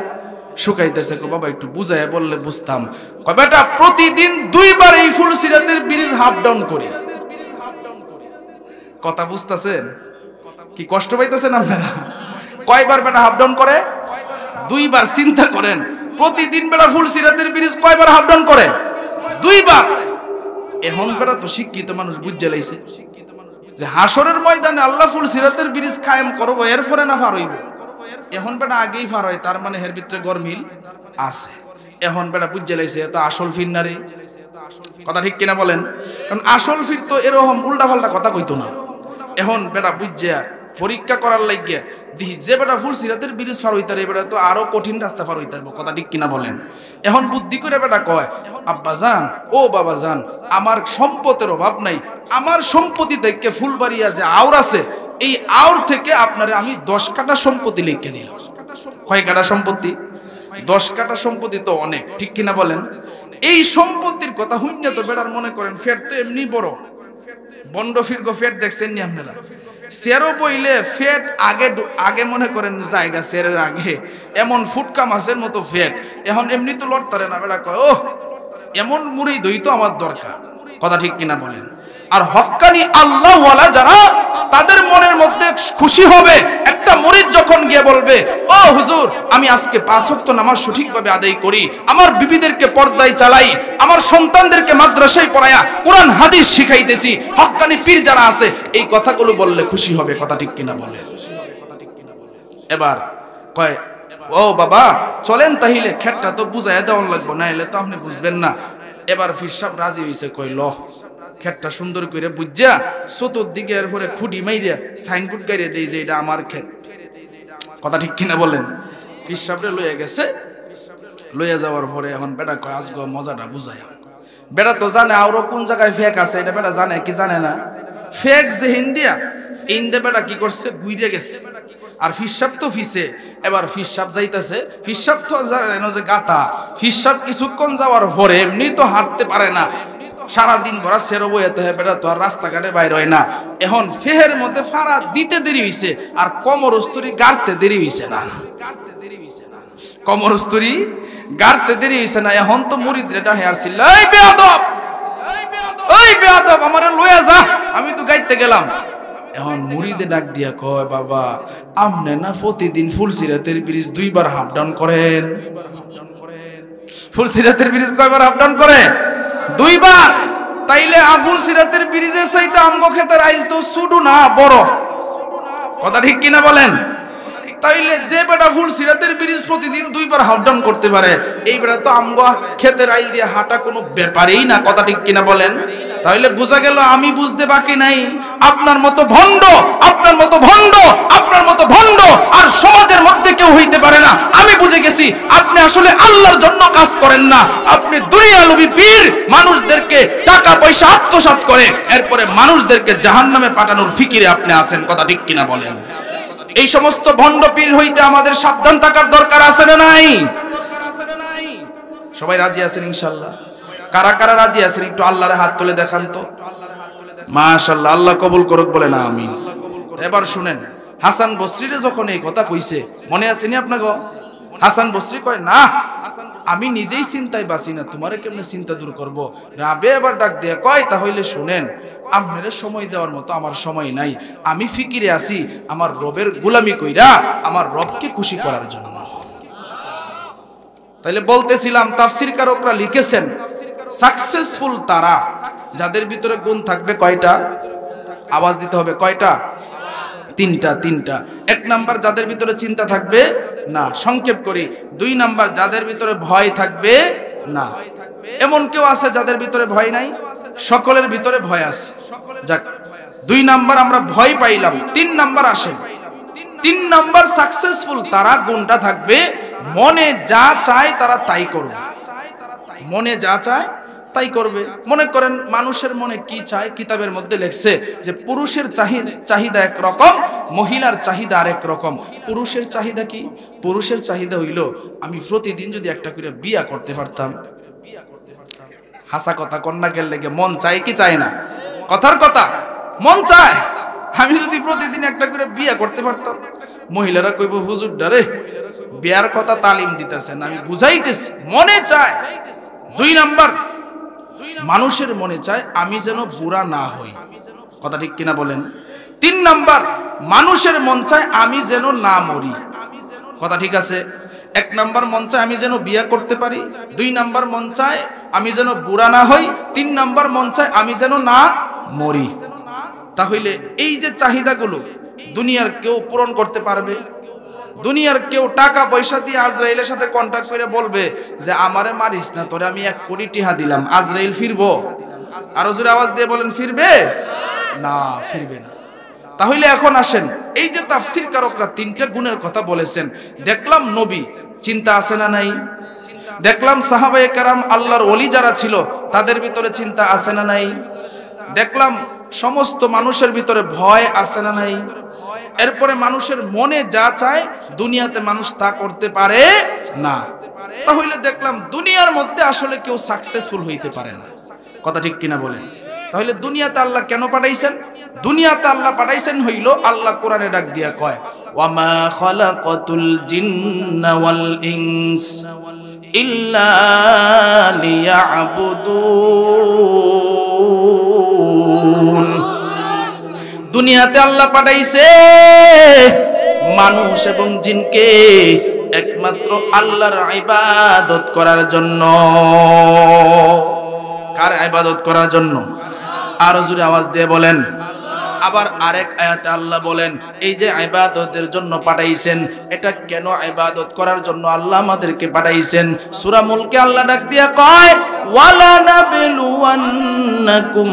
শুকাইতেছে। কো বাবা একটু বুঝায় বললে বুঝতাম। কয় বেটা প্রতিদিন 2 বার এই ফুলসিরাতের ব্রিজ হাফ ডাউন করি। কথা বুঝতেছেন কি কষ্ট পাইতেছেন আপনারা? কয়বার বেটা হাফ ডাউন করে? 2 বার। চিন্তা করেন প্রতিদিন বেটা ফুলসিরাতের ব্রিজ কয়বার হাফ ডাউন করে? 2 বার। এখন বেটা তো শিক্ষিত মানুষ বুঝে লাইছে যে হাসরের ময়দানে আল্লাহ ফুলসিরাতের ব্রিজ কায়েম করবো, এরপরে না পার হইব। এখন বেটা আগেই পার হয়, তার মানে এর ভিতরে গরমিল আছে। এখন বেটা বুঝে লাইছে এত আসল ফির না রে। কথা ঠিক কিনা বলেন? কারণ আসল ফির তো এরকম উল্টা পাল্টা কথা কইতো না। এখন বেটা বুঝছে পরীক্ষা করার লাগিয়া দেখি যে বেটা ফুলসিরাতের ব্রিজ পার হইতার, এবারে তো আরো কঠিন রাস্তা পার হইতার। কথা ঠিক কিনা বলেন? এখন বুদ্ধি করে বেটা কয়, আব্বা জান, ও বাবা জান, আমার সম্পদের অভাব নাই, আমার সম্পত্তি থেকে ফুলবাড়িয়া যে আওর আছে, এই আওর থেকে আপনারে আমি 10 কাঠা সম্পত্তি লিখে দিলাম। কয় কাঠা সম্পত্তি? 10 কাঠা সম্পত্তি তো অনেক, ঠিক কিনা বলেন? এই সম্পত্তির কথা হইনা তো বেটার মনে করেন ফেট তো এমনি বড় বন্ড ফিরগো ফেট দেখছেন নি আপনারা? সেরও বইলে ফেট আগে মনে করেন জায়গা সেরের আগে এমন ফুটকা মাছের মতো ফেট। এখন এমনি তো লড়তারে না। বেটা কয় ও এমন মুড়ি দই তো আমার দরকার। কথা ঠিক কিনা বলেন? আর হক্কানি আল্লাহওয়ালা যারা, তাদের মনের মধ্যে খুশি হবে একটা মুরিদ যখন গিয়ে বলবে, ও হুজুর আমি আজকে 5 ওয়াক্ত নামাজ সঠিকভাবে আদায় করি, আমার বিবিদেরকে পর্দায় চালাই, আমার সন্তানদেরকে মাদ্রাসায় পড়ায়া কোরআন হাদিস শিখাইতেছি। হক্কানি পীর যারা আছে এই কথাগুলো বললে খুশি হবে। কথা ঠিক কিনা বলেন? এবার কয় ও বাবা চলেন তাহলে খেটটা তো বুঝাইয়া দেওয়ান লাগবো, না এলে তো আপনি বুঝবেন না। এবার পীর সাহেব রাজি হইছে। কই ল ক্ষেতটা সুন্দর করে বুঝা চতুর্দিকে এরপরে খুঁটি মাইরা সাইনবোর্ড গাইরে দেই যে এটা আমার ক্ষেত। কথা ঠিক কিনা বলেন? পীর সাহেবরে লইয়া গেছে। লইয়া যাওয়ার পরে এখন বেটা কয় আজগো মজাটা বুঝায়। বেটা তো জানে আরো কোন জায়গায় ফেক আছে, এটা বেটা জানে কি জানে না? ফেক যে হিন্দিয়া ইন্দে বেটা কি করছে, গুইরে গেছে। আর পীর সাহেব তো ফিসে। এবার পীর সাহেব যাইতেছে, পীর সাহেব তো জানেন যে গাতা। পীর সাহেব কিছুক্ষণ যাওয়ার পরে এমনি তো হাঁটতে পারে না, সারাদিন ভরা সেরো বইতে হয়, বেটা তো আর রাস্তাঘাটে বাইর হয় না। এখন ফেহের মধ্যে ফাড়া দিতে দেরি হইছে, আর কমরস্তরি গাড়তে দেরি হইছে না। কমরস্তরি গাড়তে দেরি হইছে না। এখন তো মুরিদরে ডাহে আসছিল, এই বেয়াদব, এই বেয়াদব আমারে লইয়া যা, আমি তো গাইতে গেলাম। এখন মুরিদে ডাক দিয়া কয়, বাবা আমনে না প্রতিদিন ফুলসিরাতের ব্রিজ 2 বার হাফ ডাউন করেন? ফুলসিরাতের ব্রিজ কয়বার হাফ ডাউন করে? 2 বার। তাইলে আফুল সিরাতের ব্রিজের চাইতে আমগো ক্ষেতের আইল তো ছোট না বড়? কথা ঠিক কিনা বলেন? তাইলে যে বেটা ফুল সিরাতের ব্রিজ প্রতিদিন 2 বার হাফ ডাউন করতে পারে, এই বেটা তো আমগো ক্ষেতের আইল দিয়ে হাঁটা কোনো ব্যাপারই না। কথা ঠিক কিনা বলেন? তাইলে বোঝা গেল আমি বুঝতে বাকি নাই, আপনার মতো ভণ্ড, আপনার মতো ভণ্ড, আপনার মতো ভণ্ড আর সমাজের মধ্যে কেউ হইতে পারে না। আমি বুঝে গেছি আপনি আসলে আল্লাহর জন্য কাজ করেন না, আপনি দুনিয়ালোভী পীর, মানুষদেরকে টাকা পয়সা আত্মসাৎ করে এরপরে মানুষদেরকে জাহান্নামে পাঠানোর ফিকিরে আপনি আছেন। কথা ঠিক কিনা বলেন? এই সমস্ত ভণ্ড পীর হইতে আমাদের সাবধান থাকার দরকার আছে না নাই? সবাই রাজি আছেন ইনশাআল্লাহ? কারা কারা রাজি আছেন একটু আল্লাহর হাত তুলে দেখান তো। মাশাআল্লাহ, আল্লাহ কবুল করুক, বলেন আমিন। এবার শুনেন, হাসান বসরিরে যখন এই কথা কইছে, মনে আছে নি আপনাকে? হাসান বসরি কয়, না আমি নিজেই চিন্তায় বাঁচি না, তোমারে কেমনে চিন্তা দূর করব? রাবে এবার ডাক দিয়ে কয়, তাহলে শুনেন, আপনারে সময় দেওয়ার মতো আমার সময় নাই, আমি ফিকিরে আছি আমার রবের গোলামি কইরা আমার রবকে খুশি করার জন্য। তাইলে বলতেছিলাম তাফসীরকারকরা লিখেছেন, সাকসেসফুল তারা যাদের ভিতরে গুণ থাকবে কয়টা? আওয়াজ দিতে হবে, কয়টা? 3টা। 1 নাম্বার যাদের ভিতরে চিন্তা থাকবে না, সংক্ষেপ করি। 2 নাম্বার যাদের ভিতরে ভয় থাকবে না। এমন কেউ আছে যাদের ভিতরে ভয় নাই? সকলের ভিতরে ভয় আছে। যাক, 2 নাম্বার আমরা ভয় পাইলাম। 3 নাম্বার আসেন। 3 নাম্বার সাকসেসফুল তারা গুণটা থাকবে, মনে যা চায় তারা তাই করবে। মনে যা চায় তাই করবে। মনে করেন মানুষের মনে কি চায়, কিতাবের মধ্যে লেখছে যে পুরুষের চাহিদা এক রকম, মহিলার চাহিদা আরেক রকম। পুরুষের চাহিদা কি? পুরুষের চাহিদা হইল আমি প্রতিদিন যদি একটা করে বিয়া করতে পারতাম। হাসা কথা কন্যাকের লেগে মন চায় কি চায় না? কথার কথা, মন চায় আমি যদি প্রতিদিন একটা করে বিয়া করতে পারতাম। মহিলারা কইব, হুজুর ডারে বিয়ার কথা তালিম দিতেছেন, আমি বুঝাইতেছি, মনে চায়। 2 নাম্বার, মানুষের মনে চায় আমি যেন বুড়া না হই, কথা ঠিক কিনা বলেন? 3 নাম্বার, মানুষের মন চায় আমি যেন না মরি, কথা ঠিক আছে? 1 নাম্বার মন চায় আমি যেন বিয়া করতে পারি, 2 নাম্বার মন চায় আমি যেন বুড়া না হই, 3 নাম্বার মন চায় আমি যেন না মরি। তাহলে এই যে চাহিদাগুলো দুনিয়ার কেউ পূরণ করতে পারবে? দুনিয়ার কেউ টাকা পয়সা দিয়ে আজরাইলের সাথে কন্ট্যাক্ট করে বলবে যে আমারে মারিস না, তোরে আমি 1 কোটি টাকা দিলাম, আজরাইল ফিরবো? আরো জোরে আওয়াজ দিয়ে বলেন, ফিরবে না? ফিরবে না। তাহলে এখন আসেন, এই যে তাফসীর কারকরা 3টা গুণের কথা বলেছেন, দেখলাম নবী চিন্তা আছে না নাই? দেখলাম সাহাবায়ে কেরাম আল্লাহর ওলি যারা ছিল তাদের ভিতরে চিন্তা আছে না নাই? দেখলাম সমস্ত মানুষের ভিতরে ভয় আছে না নাই? এরপরে মানুষের মনে যা চায় দুনিয়াতে মানুষ তা করতে পারে না। তাহলে দেখলাম দুনিয়ার মধ্যে আসলে কেউ সাকসেসফুল হইতে পারে না, কথা ঠিক কিনা বলেন? তাহলে দুনিয়াতে আল্লাহ কেন পাঠাইছেন? দুনিয়াতে আল্লাহ পাঠাইছেন হইল, আল্লাহ কোরআনে ডাক দিয়া কয়, ওয়ামা খালাকাতুল জিন্না ওয়াল ইনস ইল্লা লিয়াবুদুন। দুনিয়াতে আল্লাহ পাঠাইছে মানুষ এবং জিনকে একমাত্র আল্লাহর ইবাদত করার জন্য। কার ইবাদত করার জন্য? আরো জোরে আওয়াজ দিয়ে বলেন। আবার আরেক আয়াতে আল্লাহ বলেন, এই যে ইবাদতের জন্য পাঠাইছেন, এটা কেন ইবাদত করার জন্য আল্লাহ আমাদেরকে পাঠাইছেন? সূরা মুলকে আল্লাহ ডাক দিয়া কয়, ওয়ালা নাবলুওয়ান্নাকুম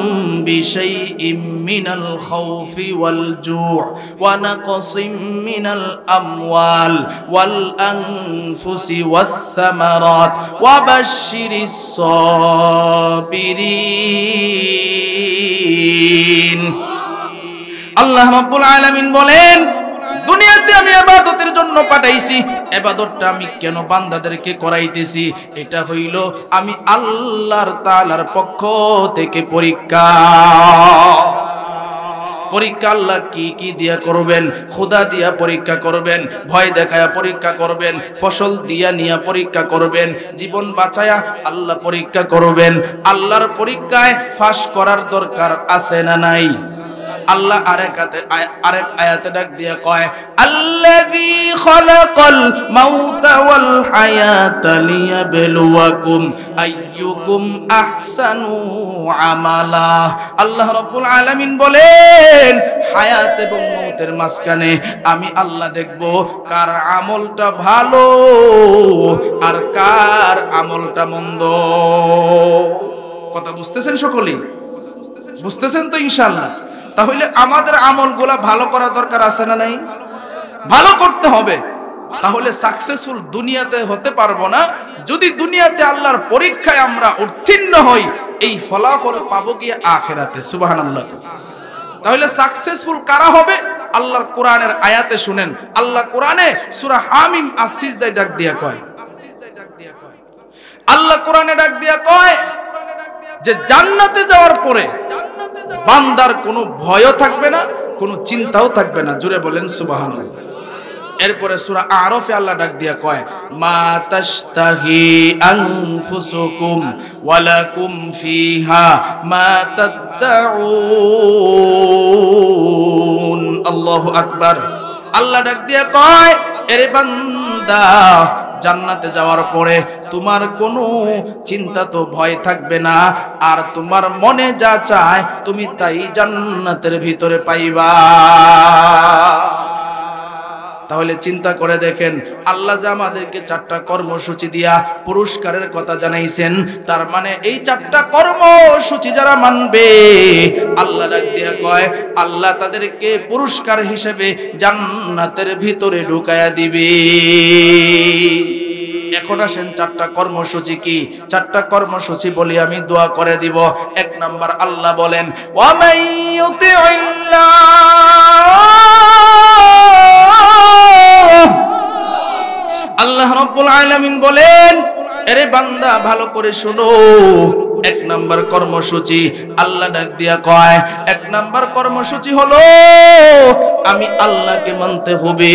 বিশাইইম মিনাল খাউফি ওয়াল জু' ওয়া নাকসিম মিনাল আমওয়াল ওয়াল আনফুসি ওয়াস সামারাত ওয়া বাশশিরিস সাবিরিন। আল্লাহ রাব্বুল আলামিন বলেন, দুনিয়াতে আমি ইবাদতের জন্য পাঠাইছি। ইবাদতটা আমি কেন বান্দাদেরকে করাইতেছি? এটা হইল আমি আল্লাহর তাআলার পক্ষ থেকে পরীক্ষা। পরীক্ষা আল্লাহ কি কি দিয়া করবেন? খোদা দিয়া পরীক্ষা করবেন, ভয় দেখায়া পরীক্ষা করবেন, ফসল দিয়া নিয়া পরীক্ষা করবেন, জীবন বাঁচায়া আল্লাহ পরীক্ষা করবেন। আল্লাহর পরীক্ষায় ফাঁস করার দরকার আছে না নাই? আল্লাহ আরেক আয়াতে ডাক দিয়া কয়, আল্লাযী খালাকাল মাউতা ওয়াল হায়াতা লিয়াবলুয়াকুম আইয়ুকুম আহসানু আমালা। আল্লাহ রাব্বুল আলামিন বলেন, হায়াত এবং মউতের মাঝখানে আমি আল্লাহ দেখব কার আমলটা ভালো আর কার আমলটা মন্দ। কথা বুঝতেছেন সকলেই? বুঝতেছেন তো ইনশাআল্লাহ? তাহলে আমাদের আমলগুলা ভালো করার দরকার আছে না নাই? ভালো করতে হবে। তাহলে সাকসেসফুল দুনিয়াতে হতে পারবো না যদি দুনিয়াতে আল্লাহর পরীক্ষায় আমরা উত্তীর্ণ হই। এই ফলাফল পাবো কি আখিরাতে? সুবহানাল্লাহ। তাহলে সাকসেসফুল কারা হবে? আল্লাহর কোরআনের আয়াতে শুনেন। আল্লাহ কোরআনে সূরা হামিম আস-সিজদায় ডাক দিয়া কয়, আল্লাহ কোরআনে ডাক দিয়া কয় যে জান্নাতে যাওয়ার পরে বান্দার কোনো ভয়ও থাকবে না, কোনো চিন্তাও থাকবে না। জোরে বলেন সুবহানাল্লাহ। এরপরে সূরা আরাফে আল্লাহ ডাক দিয়া কয়, মা তাশতাহি আনফুসুকুম ওয়া লাকুম ফিহা মা তাদউন। আল্লাহু আকবার। আল্লাহ ডাক দিয়া কয়, এরে বান্দা, জান্নাতে যাওয়ার পরে তোমার কোনো চিন্তা তো ভয় থাকবে না, আর তোমার মনে যা চায় তুমি তাই জান্নাতের ভিতরে পাইবা। তাহলে চিন্তা করে দেখেন, আল্লাহ যে আমাদেরকে 4টা কর্মসূচি দিয়া পুরস্কারের কথা জানাইছেন, তার মানে এই 4টা কর্মসূচি যারা মানবে, আল্লাহ ডাক দিয়া কয় আল্লাহ তাদেরকে পুরস্কার হিসেবে জান্নাতের ভিতরে ঢুকায়া দিবে। এখন আসেন 4টা কর্মসূচি কি? 4টা কর্মসূচি বলি, আমি দোয়া করে দিব। 1 নাম্বার আল্লাহ বলেন, ওয়া মাইয়ুতিইল্লাহ, আল্লাহ রাব্বুল আলামিন বলেন, এরে বান্দা ভালো করে শোনো, এক নাম্বার কর্মসূচি আল্লাহ ডাক দিয়া কয়, এক নাম্বার কর্মসূচি হলো আমি আল্লাহকে মানতে হবে,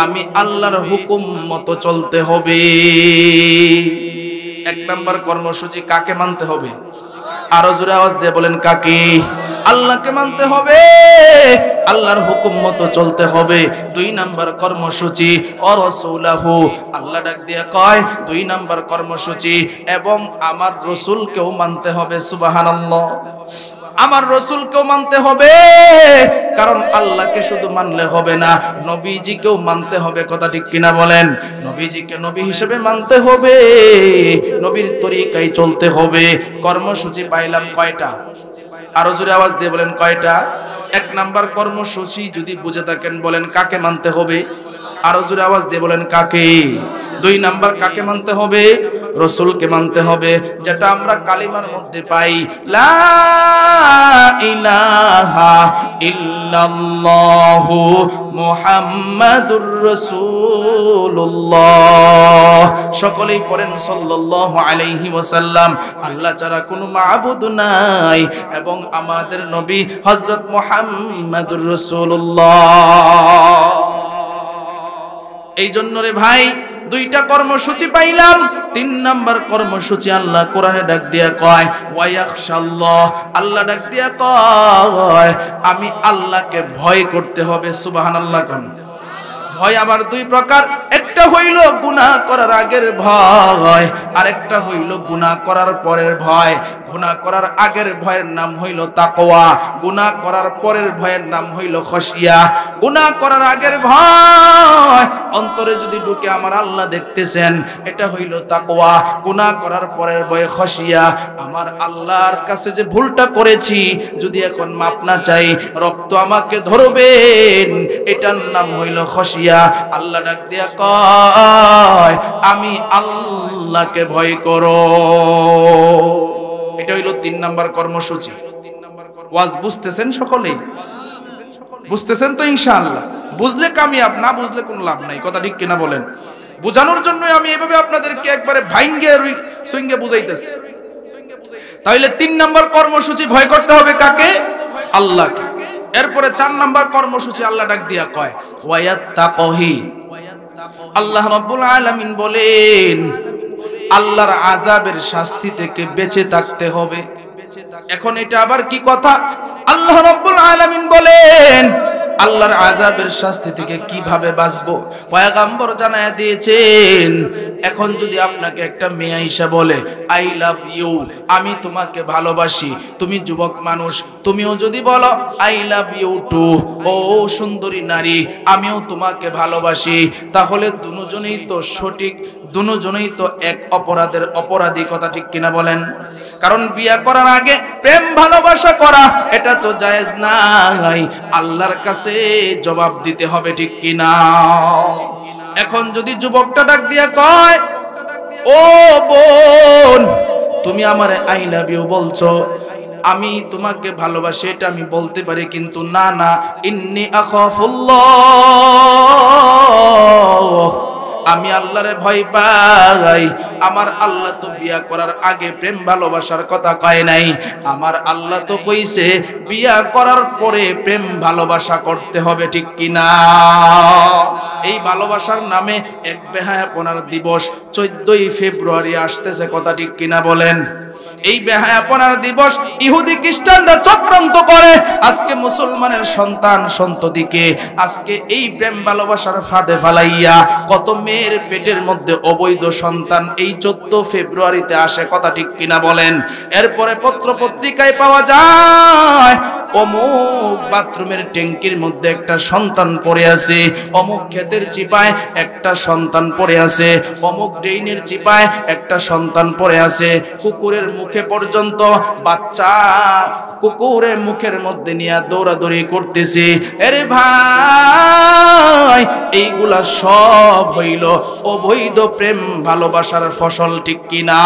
আমি আল্লাহর হুকুম মতো চলতে হবে। এক নাম্বার কর্মসূচি কাকে মানতে হবে? আরো জোরে আওয়াজ দিয়ে বলেন কাকে? আল্লাহকে মানতে হবে, আল্লাহর হুকুম মতো চলতে হবে। দুই নাম্বার কর্মসূচি অরসুলাহু, আল্লাহ ডাক দিয়ে কয় দুই নাম্বার কর্মসূচি এবং আমার রসুলকেও মানতে হবে। সুবহানাল্লাহ, আমার রসুলকেও মানতে হবে, কারণ আল্লাহকে শুধু মানলে হবে না, নবীজিকেও মানতে হবে। কথা ঠিক কিনা বলেন? নবীজিকে নবী হিসেবে মানতে হবে, নবীর তরিকায় চলতে হবে। কর্মসূচি পাইলাম কয়টা? আরো জোরে আওয়াজ দিয়ে বলেন কয়টা? এক নাম্বার কর্মসূচি যদি বুঝে থাকেন বলেন কাকে মানতে হবে? আরো জোরে আওয়াজ দিয়ে বলেন কাকে? দুই নাম্বার কাকে মানতে হবে? রসুলকে মানতে হবে, যেটা আমরা কালিমার মধ্যে পাই, লা ইলাহা ইল্লাল্লাহু মুহাম্মাদুর রাসূলুল্লাহ। সকলেই পড়েন সাল্লাল্লাহু আলাইহি ওয়াসাল্লাম। আল্লাহ ছাড়া কোনো মাবুদ নাই এবং আমাদের নবী হযরত মুহাম্মাদুর রাসূলুল্লাহ। এই জন্য রে ভাই দুইটা কর্মসূচি পাইলাম। তিন নাম্বার কর্মসূচি আল্লাহ কোরআনে ডাক দিয়া কয় ওয়ায়াখশাল্লাহ, আল্লাহ ডাক দিয়া কয় আমি আল্লাহকে ভয় করতে হবে। সুবহানাল্লাহ। কোন ভয় আবার দুই প্রকার, একটা হইল গুনাহ করার আগের ভয়, আরেকটা হইল গুনাহ করার পরের ভয়। গুনাহ করার আগের ভয়ের নাম হইল তাকওয়া, গুনাহ করার পরের ভয়ের নাম হইল খশিয়া। গুনাহ করার আগের ভয় অন্তরে যদি ঢুকে আমার আল্লাহ দেখতেছেন, এটা হইল তাকওয়া। গুনাহ করার পরের ভয় খশিয়া, আমার আল্লাহর কাছে যে ভুলটা করেছি যদি এখন মাপ না চাই, রক্ত আমাকে ধরবেন, এটার নাম হইল খশিয়া। আল্লাহ ডাক দিয়া কয় আমি আল্লাহকে ভয় করো। এটা হইল তিন নাম্বার কর্মসূচি। ওয়াজ বুঝতেছেন সকলে? বুঝতেছেন তো ইনশাআল্লাহ? বুঝলে কামিয়াব, না বুঝলে কোনো লাভ নাই। কথা ঠিক কিনা বলেন? বুঝানোর জন্য আমি এভাবে আপনাদেরকে একবারে ভাঙ্গে সুইঙ্গে বুঝাইতেছি। তাহলে তিন নাম্বার কর্মসূচি ভয় করতে হবে কাকে? আল্লাহকে। এরপরে চার নাম্বার কর্মসূচি আল্লাহ ডাক দিয়া কয় ওয়ায়াত্তাকহি। আল্লাহ রাব্বুল আলামিন বলেন আল্লাহর আযাবের শাস্তি থেকে বেঁচে থাকতে হবে। এখন এটা আবার কি কথা? আল্লাহ রাব্বুল আলামিন বলেন আল্লাহর আযাবের শাস্তি থেকে কিভাবে বাঁচবো পয়গম্বর জানায়া দিয়েছেন। এখন যদি আপনাকে একটা মেয়ে আইসা বলে আই লাভ ইউ, আমি তোমাকে ভালোবাসি, তুমি যুবক মানুষ, তুমিও যদি বলো আই লাভ ইউ টু, ও সুন্দরী নারী আমিও তোমাকে ভালোবাসি, তাহলে দুজনেই তো সঠিক, দুজনেই তো এক অপরাধের অপরাধী। কথা ঠিক কিনা বলেন? কারণ বিয়ে করার আগে প্রেম ভালোবাসা করা এটা তো জায়েজ নাই, আল্লাহর কাছে জবাব দিতে হবে। ঠিক কিনা? এখন যদি যুবকটা ডাক দিয়া কয় ও বোন তুমি আমারে আই লাভ ইউ বলছো, আমি তোমাকে ভালোবাসি এটা আমি বলতে পারি, কিন্তু না না ইন্নী আখাফুল্লাহ, আমি আল্লাহরে ভয় পাই। আমার আল্লাহ তো বিয়া করার আগে প্রেম ভালোবাসার কথা কয় নাই, আমার আল্লাহ তো কইছে বিয়া করার পরে প্রেম ভালোবাসা করতে হবে। ঠিক কিনা? এই ভালোবাসার নামে এক বেহায়াপনার দিবস 14ই ফেব্রুয়ারি আসতেছে। কথা ঠিক কিনা বলেন? এই বেহায়াপনার দিবস ইহুদি খ্রিস্টানরা চক্রান্ত করে আজকে মুসলমানের সন্তান সন্ততিকে আজকে এই প্রেম ভালোবাসার ফাঁদে ফালাইয়া কত মেয়ের পেটের মধ্যে অবৈধ সন্তান এই 14 ফেব্রুয়ারিতে আসে। কথা ঠিক কিনা বলেন? এরপরে পত্র পত্রিকায় পাওয়া যায় অমুক বাথরুমের ট্যাঙ্কির মধ্যে একটা সন্তান পড়ে আছে, অমুক ক্ষেতের চিপায় একটা সন্তান পড়ে আছে, অমুক ড্রেইনের চিপায় একটা সন্তান পড়ে আছে, কুকুরের মুখে পর্যন্ত বাচ্চা কুকুরের মুখের মধ্যে নিয়ে দৌড়াদৌড়ি করতেছে। আরে ভাই এইগুলা সব হইল অবৈধ প্রেম ভালোবাসার ফসল। ঠিক কিনা?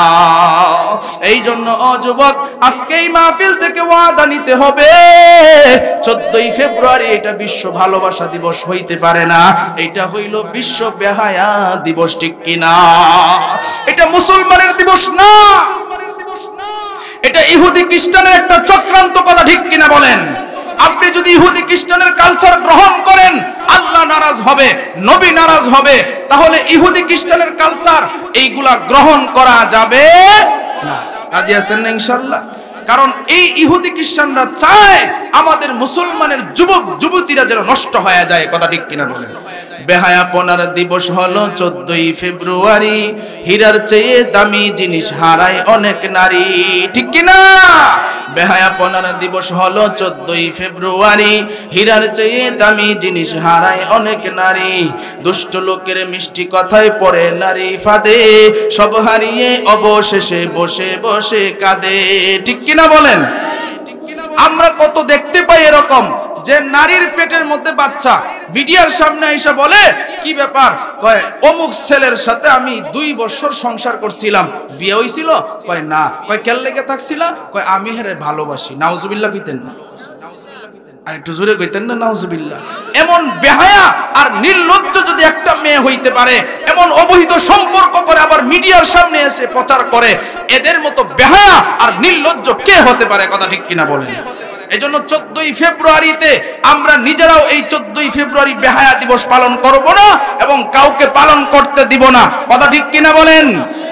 এই জন্য যুবক আজকে এই মাহফিল থেকে ওয়াদা নিতে হবে 14ই ফেব্রুয়ারি এটা বিশ্ব ভালোবাসা দিবস হইতে পারে না, এটা হইল বিশ্ব বেহায়া দিবস। ঠিক কিনা? এটা মুসলমানের দিবস না, এটা ইহুদি খ্রিস্টানের একটা চক্রান্ত, কথা ঠিক কিনা বলেন? আপনি যদি ইহুদি খ্রিস্টানের কালচার গ্রহণ করেন, আল্লাহ নারাজ হবে, নবী নারাজ হবে। তাহলে ইহুদি খ্রিস্টানের কালচার এইগুলা গ্রহণ করা যাবে না। রাজি আছেন না ইনশাআল্লাহ? কারণ এই ইহুদি খ্রিস্টানরা চায় আমাদের মুসলমানের যুবক যুবতীরা যেন নষ্ট হয়ে যায়, কথা ঠিক কিনা বলেন? বেহায়াপনার দিবস হলো 14ই ফেব্রুয়ারি, হীরার চেয়ে দামি জিনিস হারায় অনেক নারী, ঠিক কিনা? বেহায়াপনার দিবস হলো 14ই ফেব্রুয়ারি, হীরার চেয়ে দামি জিনিস হারায় অনেক নারী। দুষ্ট লোকের মিষ্টি কথায় পড়ে নারী ফাঁদে, সব হারিয়ে অবশেষে বসে বসে কাঁদে, ঠিক কিনা বলেন? আমরা কত দেখতে পাই এরকম যে নারীর পেটের মধ্যে বাচ্চা, মিডিয়ার সামনে এসে বলে কি ব্যাপার, কয় অমুক ছেলের সাথে আমি 2 বছর সংসার করছিলাম, বিয়ে হইছিল, কয় না, কয় কেন লেগে থাকছিল, কয় আমি হেরে ভালোবাসি। নাউজুবিল্লাহ কইতেন না? আর একটু জোরে কইতেন না নাউজুবিল্লাহ? এমন বেহায়া আর নির্লজ্জ যদি একটা মেয়ে হইতে পারে, এমন অবৈধ সম্পর্ক করে আবার মিডিয়ার সামনে এসে প্রচার করে, এদের মতো বেহায়া আর নির্লজ্জ কে হতে পারে, কথা ঠিক কিনা বলেন? এজন্য 14ই ফেব্রুয়ারিতে আমরা নিজেরাও এই 14ই ফেব্রুয়ারি বেহায়া দিবস পালন করব না এবং কাউকে পালন করতে দিব না, কথা ঠিক কিনা বলেন?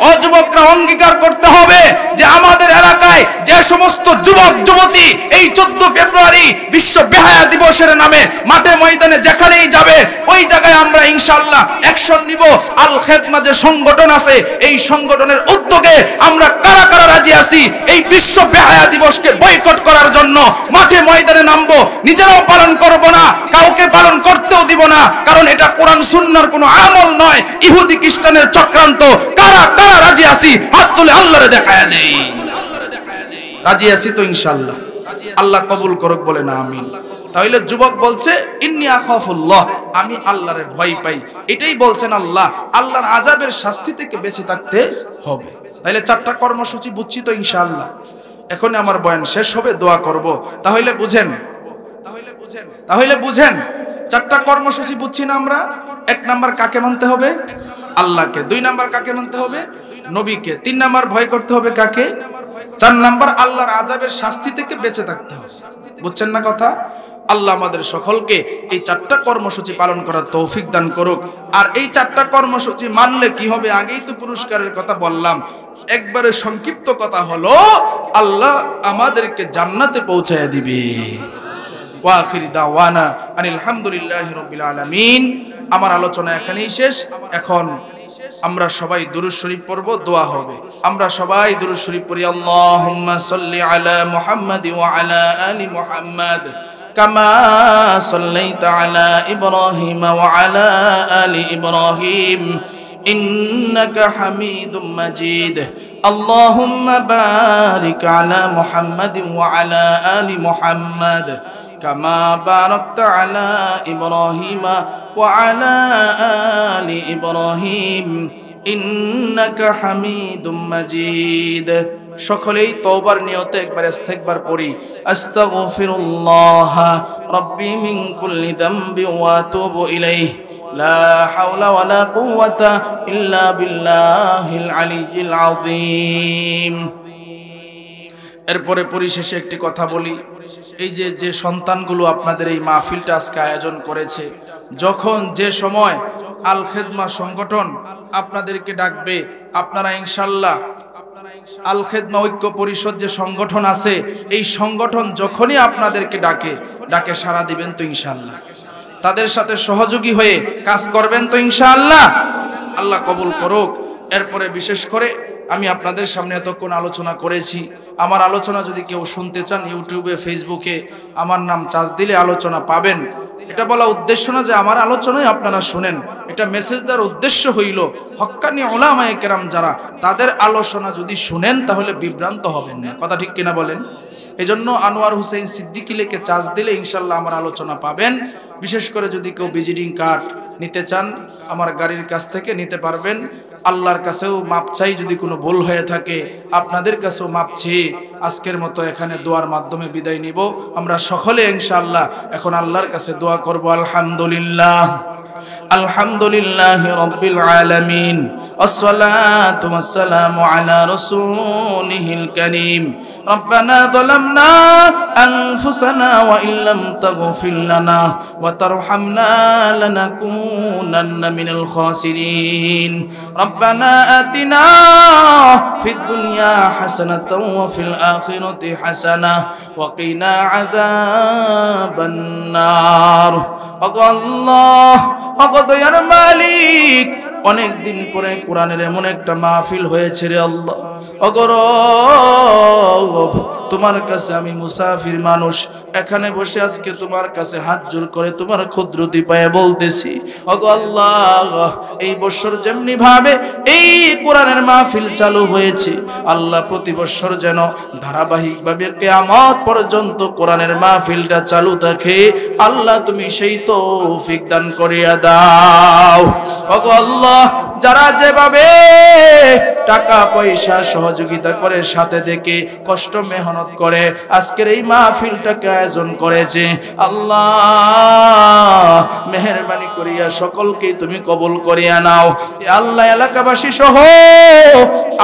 ও যুবকরা, অঙ্গীকার করতে হবে যে আমাদের এলাকায় যে সমস্ত যুবক যুবতী এই 14 ফেব্রুয়ারি বিশ্ব বেহায়া দিবসের নামে মাঠে ময়দানে যেখানেই যাবে, ওই জায়গায় আমরা ইনশাআল্লাহ অ্যাকশন নিব। আল খেদমা যে সংগঠন আছে, এই সংগঠনের উদ্যোগে আমরা কারা কারা রাজি আছি এই বিশ্ব বেহায়া দিবসকে বয়কট করার জন্য মাঠে ময়দানে নামবো। নিজেরাও পালন করব না, কাউকে পালন করতেও দিব না, কারণ এটা কোরআন সুন্নাহর কোনো আমল নয়, ইহুদি খ্রিস্টানের চক্রান্ত। কারা কারা রাজি আছি হাত তুলে আল্লাহরে দেখায়া দেই। রাজি আছি তো ইনশাআল্লাহ? আল্লাহ কবুল করুক, বলে না আমিন। তাহলে যুবক বলছে ইন্নী আখাফুল্লাহ, আমি আল্লাহরে ভয় পাই, এটাই বলছেন আল্লাহ। আল্লাহর আযাবের শাস্তি থেকে বেঁচে থাকতে হবে। তাহলে 4টা কর্মসূচি বুঝছি তো ইনশাআল্লাহ? এখন আমার বয়ান শেষ হবে, দোয়া করব। তাহলে বুঝেন 4টা কর্মসূচি বুঝছি না আমরা? 1 নাম্বার কাকে মানতে হবে? আল্লাহকে। 2 নাম্বার কাকে মানতে হবে? নবীকে। 3 নাম্বার ভয় করতে হবে কাকে? 4 নাম্বার আল্লাহর আযাবের শাস্তি থেকে বেঁচে থাকতে হবে। বুঝছেন না কথা? আল্লাহ আমাদের সকলকে এই 4টা কর্মসূচি পালন করার তৌফিক দান করুক। আর এই 4টা কর্মসূচি মানলে কি হবে? আগেই তো পুরস্কারের কথা বললাম। একবারে সংক্ষিপ্ত কথা হলো, আল্লাহ আমাদেরকে জান্নাতে পৌঁছায় দিবে। ওয়া আখিরি দাওয়ানা আনিল হামদুলিল্লাহি রাব্বিল আলামিন। আমার আলোচনা এখানেই শেষ। এখন আমরা সবাই দুরূদ শরীফ পড়ব, দোয়া হবে। আমরা সবাই দুরূদ শরীফ পড়ি। আল্লাহুম্মা সাল্লি আলা মুহাম্মাদ ওয়া আলা আলি মুহাম্মাদ কামা সাল্লাইতা আলা ইব্রাহিম ওয়া আলা আলি ইব্রাহিম ইন্নাকা হামিদুম মাজিদ। আল্লাহুম্মা বারিক আলা মুহাম্মাদ ওয়া আলা আলি মুহাম্মাদ কামা বারাকতা আলা ইব্রাহিম ওয়া আলা আলি ইব্রাহিম ইন্নাকা হামিদুম মাজিদ। সকলেই তওবার নিয়তে একবার ইস্তিগফার পড়ি। আস্তাগফিরুল্লাহ রাব্বি মিন কুল্লি যামবি ওয়া আতুবু ইলাইহি লা হাওলা ওয়ালা কুওয়াতা ইল্লা বিল্লাহিল আলিয়্যিল আযীম। এরপরে পরিশেষে একটি কথা বলি। এই যে সন্তানগুলো আপনাদের এই মাহফিলটা আজকে আয়োজন করেছে, যখন যে সময় আল খেদমা সংগঠন আপনাদেরকে ডাকবে, আপনারা ইনশাআল্লাহ আল খেদমা ঐক্য পরিষদ যে সংগঠন আছে, এই সংগঠন যখনই আপনাদেরকে ডাকে সাড়া দিবেন তো ইনশাআল্লাহ? তাদের সাথে সহযোগী হয়ে কাজ করবেন তো ইনশাআল্লাহ? আল্লাহ কবুল করুক। এরপরে বিশেষ করে আমি আপনাদের সামনে এতক্ষণ আলোচনা করেছি। আমার আলোচনা যদি কেউ শুনতে চান, ইউটিউবে ফেসবুকে আমার নাম চার্জ দিলে আলোচনা পাবেন। এটা বলা উদ্দেশ্য না যে আমার আলোচনাই আপনারা শুনেন, এটা মেসেজ দেওয়ার উদ্দেশ্য হইল হক্কানি উলামায়ে কেরাম যারা, তাদের আলোচনা যদি শুনেন তাহলে বিভ্রান্ত হবেন না, কথা ঠিক কিনা বলেন? এজন্য আনোয়ার হোসেন সিদ্দিকী লিখে চার্জ দিলে ইনশাল্লাহ আমার আলোচনা পাবেন। বিশেষ করে যদি কেউ ভিজিটিং কার্ড নিতে চান আমার গাড়ির কাছ থেকে নিতে পারবেন। আল্লাহর কাছেও মাপ চাই যদি কোনো ভুল হয়ে থাকে, আপনাদের কাছেও মাপ চেয়ে আজকের মতো এখানে দোয়ার মাধ্যমে বিদায় নিব। আমরা সকলে ইনশাআল্লাহ এখন আল্লাহর কাছে দোয়া করব। আলহামদুলিল্লাহ আলহামদুলিল্লাহি রাব্বিল আলামিন, আসসালাতু ওয়াসসালামু আলা রাসূলিহিল কারীম ربنا ظلمنا أنفسنا وإن لم تغفر لنا وترحمنا لنكونن من الخاسرين ربنا آتنا في الدنيا حسنة وفي الآخرة حسنة وقنا عذاب النار الله وقضى মালিক অনেক দিন পরে কোরআনের এমন একটা মাহফিল হয়েছে রে আল্লাহ অগরব তোমার কাছে আমি মুসাফির মানুষ এখানে বসে আজকে তোমার কাছে হাত জোড় করে তোমার ক্ষুদ্রতি পায়ে বলতেছি ওগো আল্লাহ এই বছর যেমনি ভাবে এই কোরআনের মাহফিল চালু হয়েছে আল্লাহ প্রতি বছর যেন ধারাবাহিকভাবে কিয়ামত পর্যন্ত কোরআনের মাহফিলটা চালু থাকে আল্লাহ তুমি সেই তৌফিক দান করিয়া দাও ওগো আল্লাহ যারা যেভাবে টাকা পয়সা সহযোগিতা করে সাথে থেকে কষ্ট মেহনত করে আজকের এই মাহফিলটাকে আয়োজন করেছে আল্লাহ মেহেরবানি করিয়া সকলকে তুমি কবুল করিয়া নাও আল্লাহ এলাকাবাসী সহ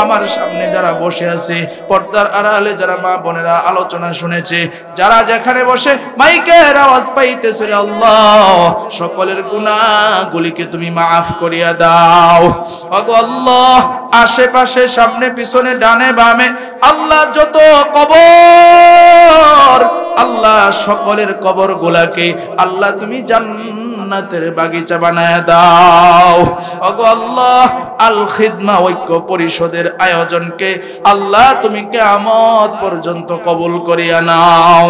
আমার সামনে যারা বসে আছে পর্দার আড়ালে যারা মা বোনেরা আলোচনা শুনেছে যারা যেখানে বসে মাইকের আওয়াজ পাইতেছে আল্লাহ সকলের গুনাহগুলিকে তুমি মাফ করিয়া দাও ওগো আল্লাহ আশেপাশে সামনে পিছনে ডানে বামে আল্লাহ যত কবর আল্লাহ সকলের কবর গুলাকে আল্লাহ তুমি জান্নাতের বাগিচা বানায় দাও ওগো আল্লাহ আল খিদমা ঐক্য পরিষদের আয়োজনকে আল্লাহ তুমি কিয়ামত পর্যন্ত কবুল করিয়া নাও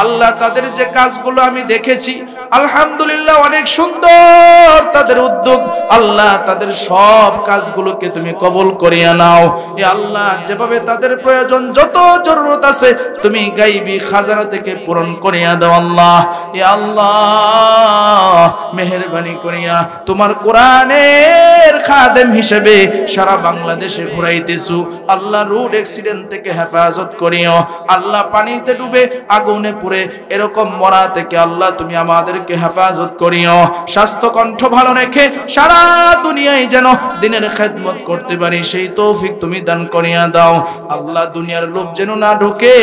আল্লাহ তাদের যে কাজগুলো আমি দেখেছি আলহামদুলিল্লাহ অনেক সুন্দর তাদের উদ্যোগ আল্লাহ তাদের সব কাজগুলোকে তুমি কবুল করিয়া নাও এ আল্লাহ যেভাবে তাদের প্রয়োজন যত জরুরত আছে তুমি গায়বী খাজানা থেকে পূরণ করিয়া দাও আল্লাহ এ আল্লাহ মেহেরবানি করিয়া তোমার কোরআনের খাদেম হিসেবে সারা বাংলাদেশে ঘুরাইতেছু আল্লাহ রোড অ্যাক্সিডেন্ট থেকে হেফাজত করিও আল্লাহ পানিতে ডুবে আগুনে পুড়ে এরকম মরা থেকে আল্লাহ তুমি আমাদেরকে হেফাজত করিও স্বাস্থ্য কণ্ঠ ভালো রেখে সারা দুনিয়ায় যেন দিনের খেদমত করতে পারি সেই তৌফিক তুমি দান করিয়া দাও আল্লাহ দুনিয়ার লোভ যেন না ঢোকে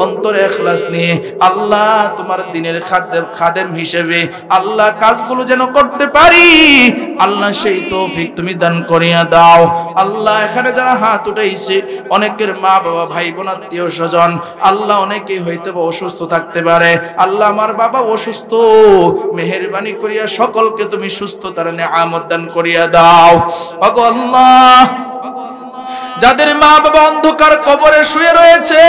অন্তরে ইখলাস নিয়ে আল্লাহ তোমার দিনের খাদেম হিসেবে আল্লাহ কাজগুলো যেন করতে পারি আল্লাহ সেই তৌফিক তুমি দান করিয়া দাও আল্লাহ এখানে যারা হাত উঠাইছে অনেকের মা বাবা ভাই বোন আত্মীয় স্বজন আল্লাহ অনেকেই হইতে অসুস্থ থাকতে পারে আল্লাহ আমার বাবা অসুস্থ মেহেরবানি করিয়া সকলকে তুমি সুস্থতার নিয়ামত দান করিয়া দাও ওগো আল্লাহ যাদের মা বাবা অন্ধকার কবরে শুয়ে রয়েছে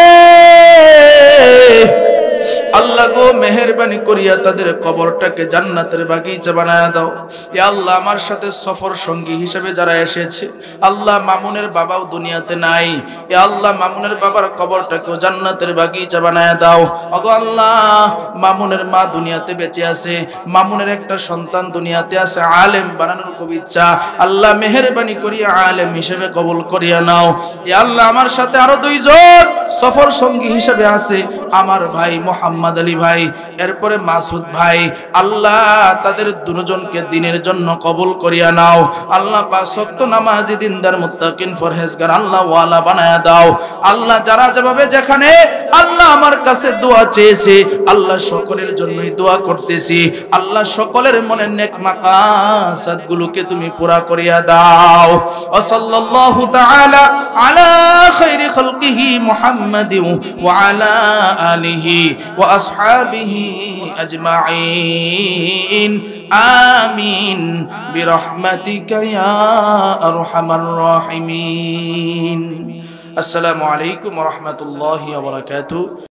আল্লাহ গো মেহেরবানি করিয়া তাদের কবরটাকে জান্নাতের বাগিচা বানায়া দাও ইয়া আল্লাহ আমার সাথে সফর সঙ্গী হিসেবে যারা এসেছে আল্লাহ মামুনের বাবাও দুনিয়াতে নাই ইয়া আল্লাহ মামুনের বাবার কবরটাকেও জান্নাতের বাগিচা বানায়া দাও ওগো আল্লাহ মামুনের মা দুনিয়াতে বেঁচে আছে মামুনের একটা সন্তান দুনিয়াতে আছে আলেম বানানোর খুব ইচ্ছা আল্লাহ মেহেরবানি করিয়া আলেম হিসেবে কবুল করিয়া নাও ইয়া আল্লাহ আমার সাথে আরো দুইজন সফর সঙ্গী হিসেবে আছে আমার ভাই মোহাম্মদ আলী ভাই এরপরে মাসুদ ভাই আল্লাহ তাদের দুজনকে দিনের জন্য কবুল করিয়া নাও আল্লাহ পাঁচ ওয়াক্ত নামাজি দিনদার মুত্তাকিন ফরহেজগার আল্লাহ ওয়ালা বানায়া দাও আল্লাহ যারা যেভাবে যেখানে আল্লাহ আমার কাছে দোয়া চেয়েছে আল্লাহ সকলের জন্যই দোয়া করতেছি আল্লাহ সকলের মনের নেক মাকাসাদ গুলোকে তুমি পুরা করিয়া দাও ওয়া সাল্লাল্লাহু তাআলা আলা খায়রি খালকিহি মুহাম্মাদিন ওয়া আলা আলিহি ওয়া আসহাবিহি আজমাইন আমিন বিরহমাতিকা ইয়া আরহামার রাহিমিন আসসালামু আলাইকুম ওয়া রাহমাতুল্লাহি ওয়া বারাকাতুহু।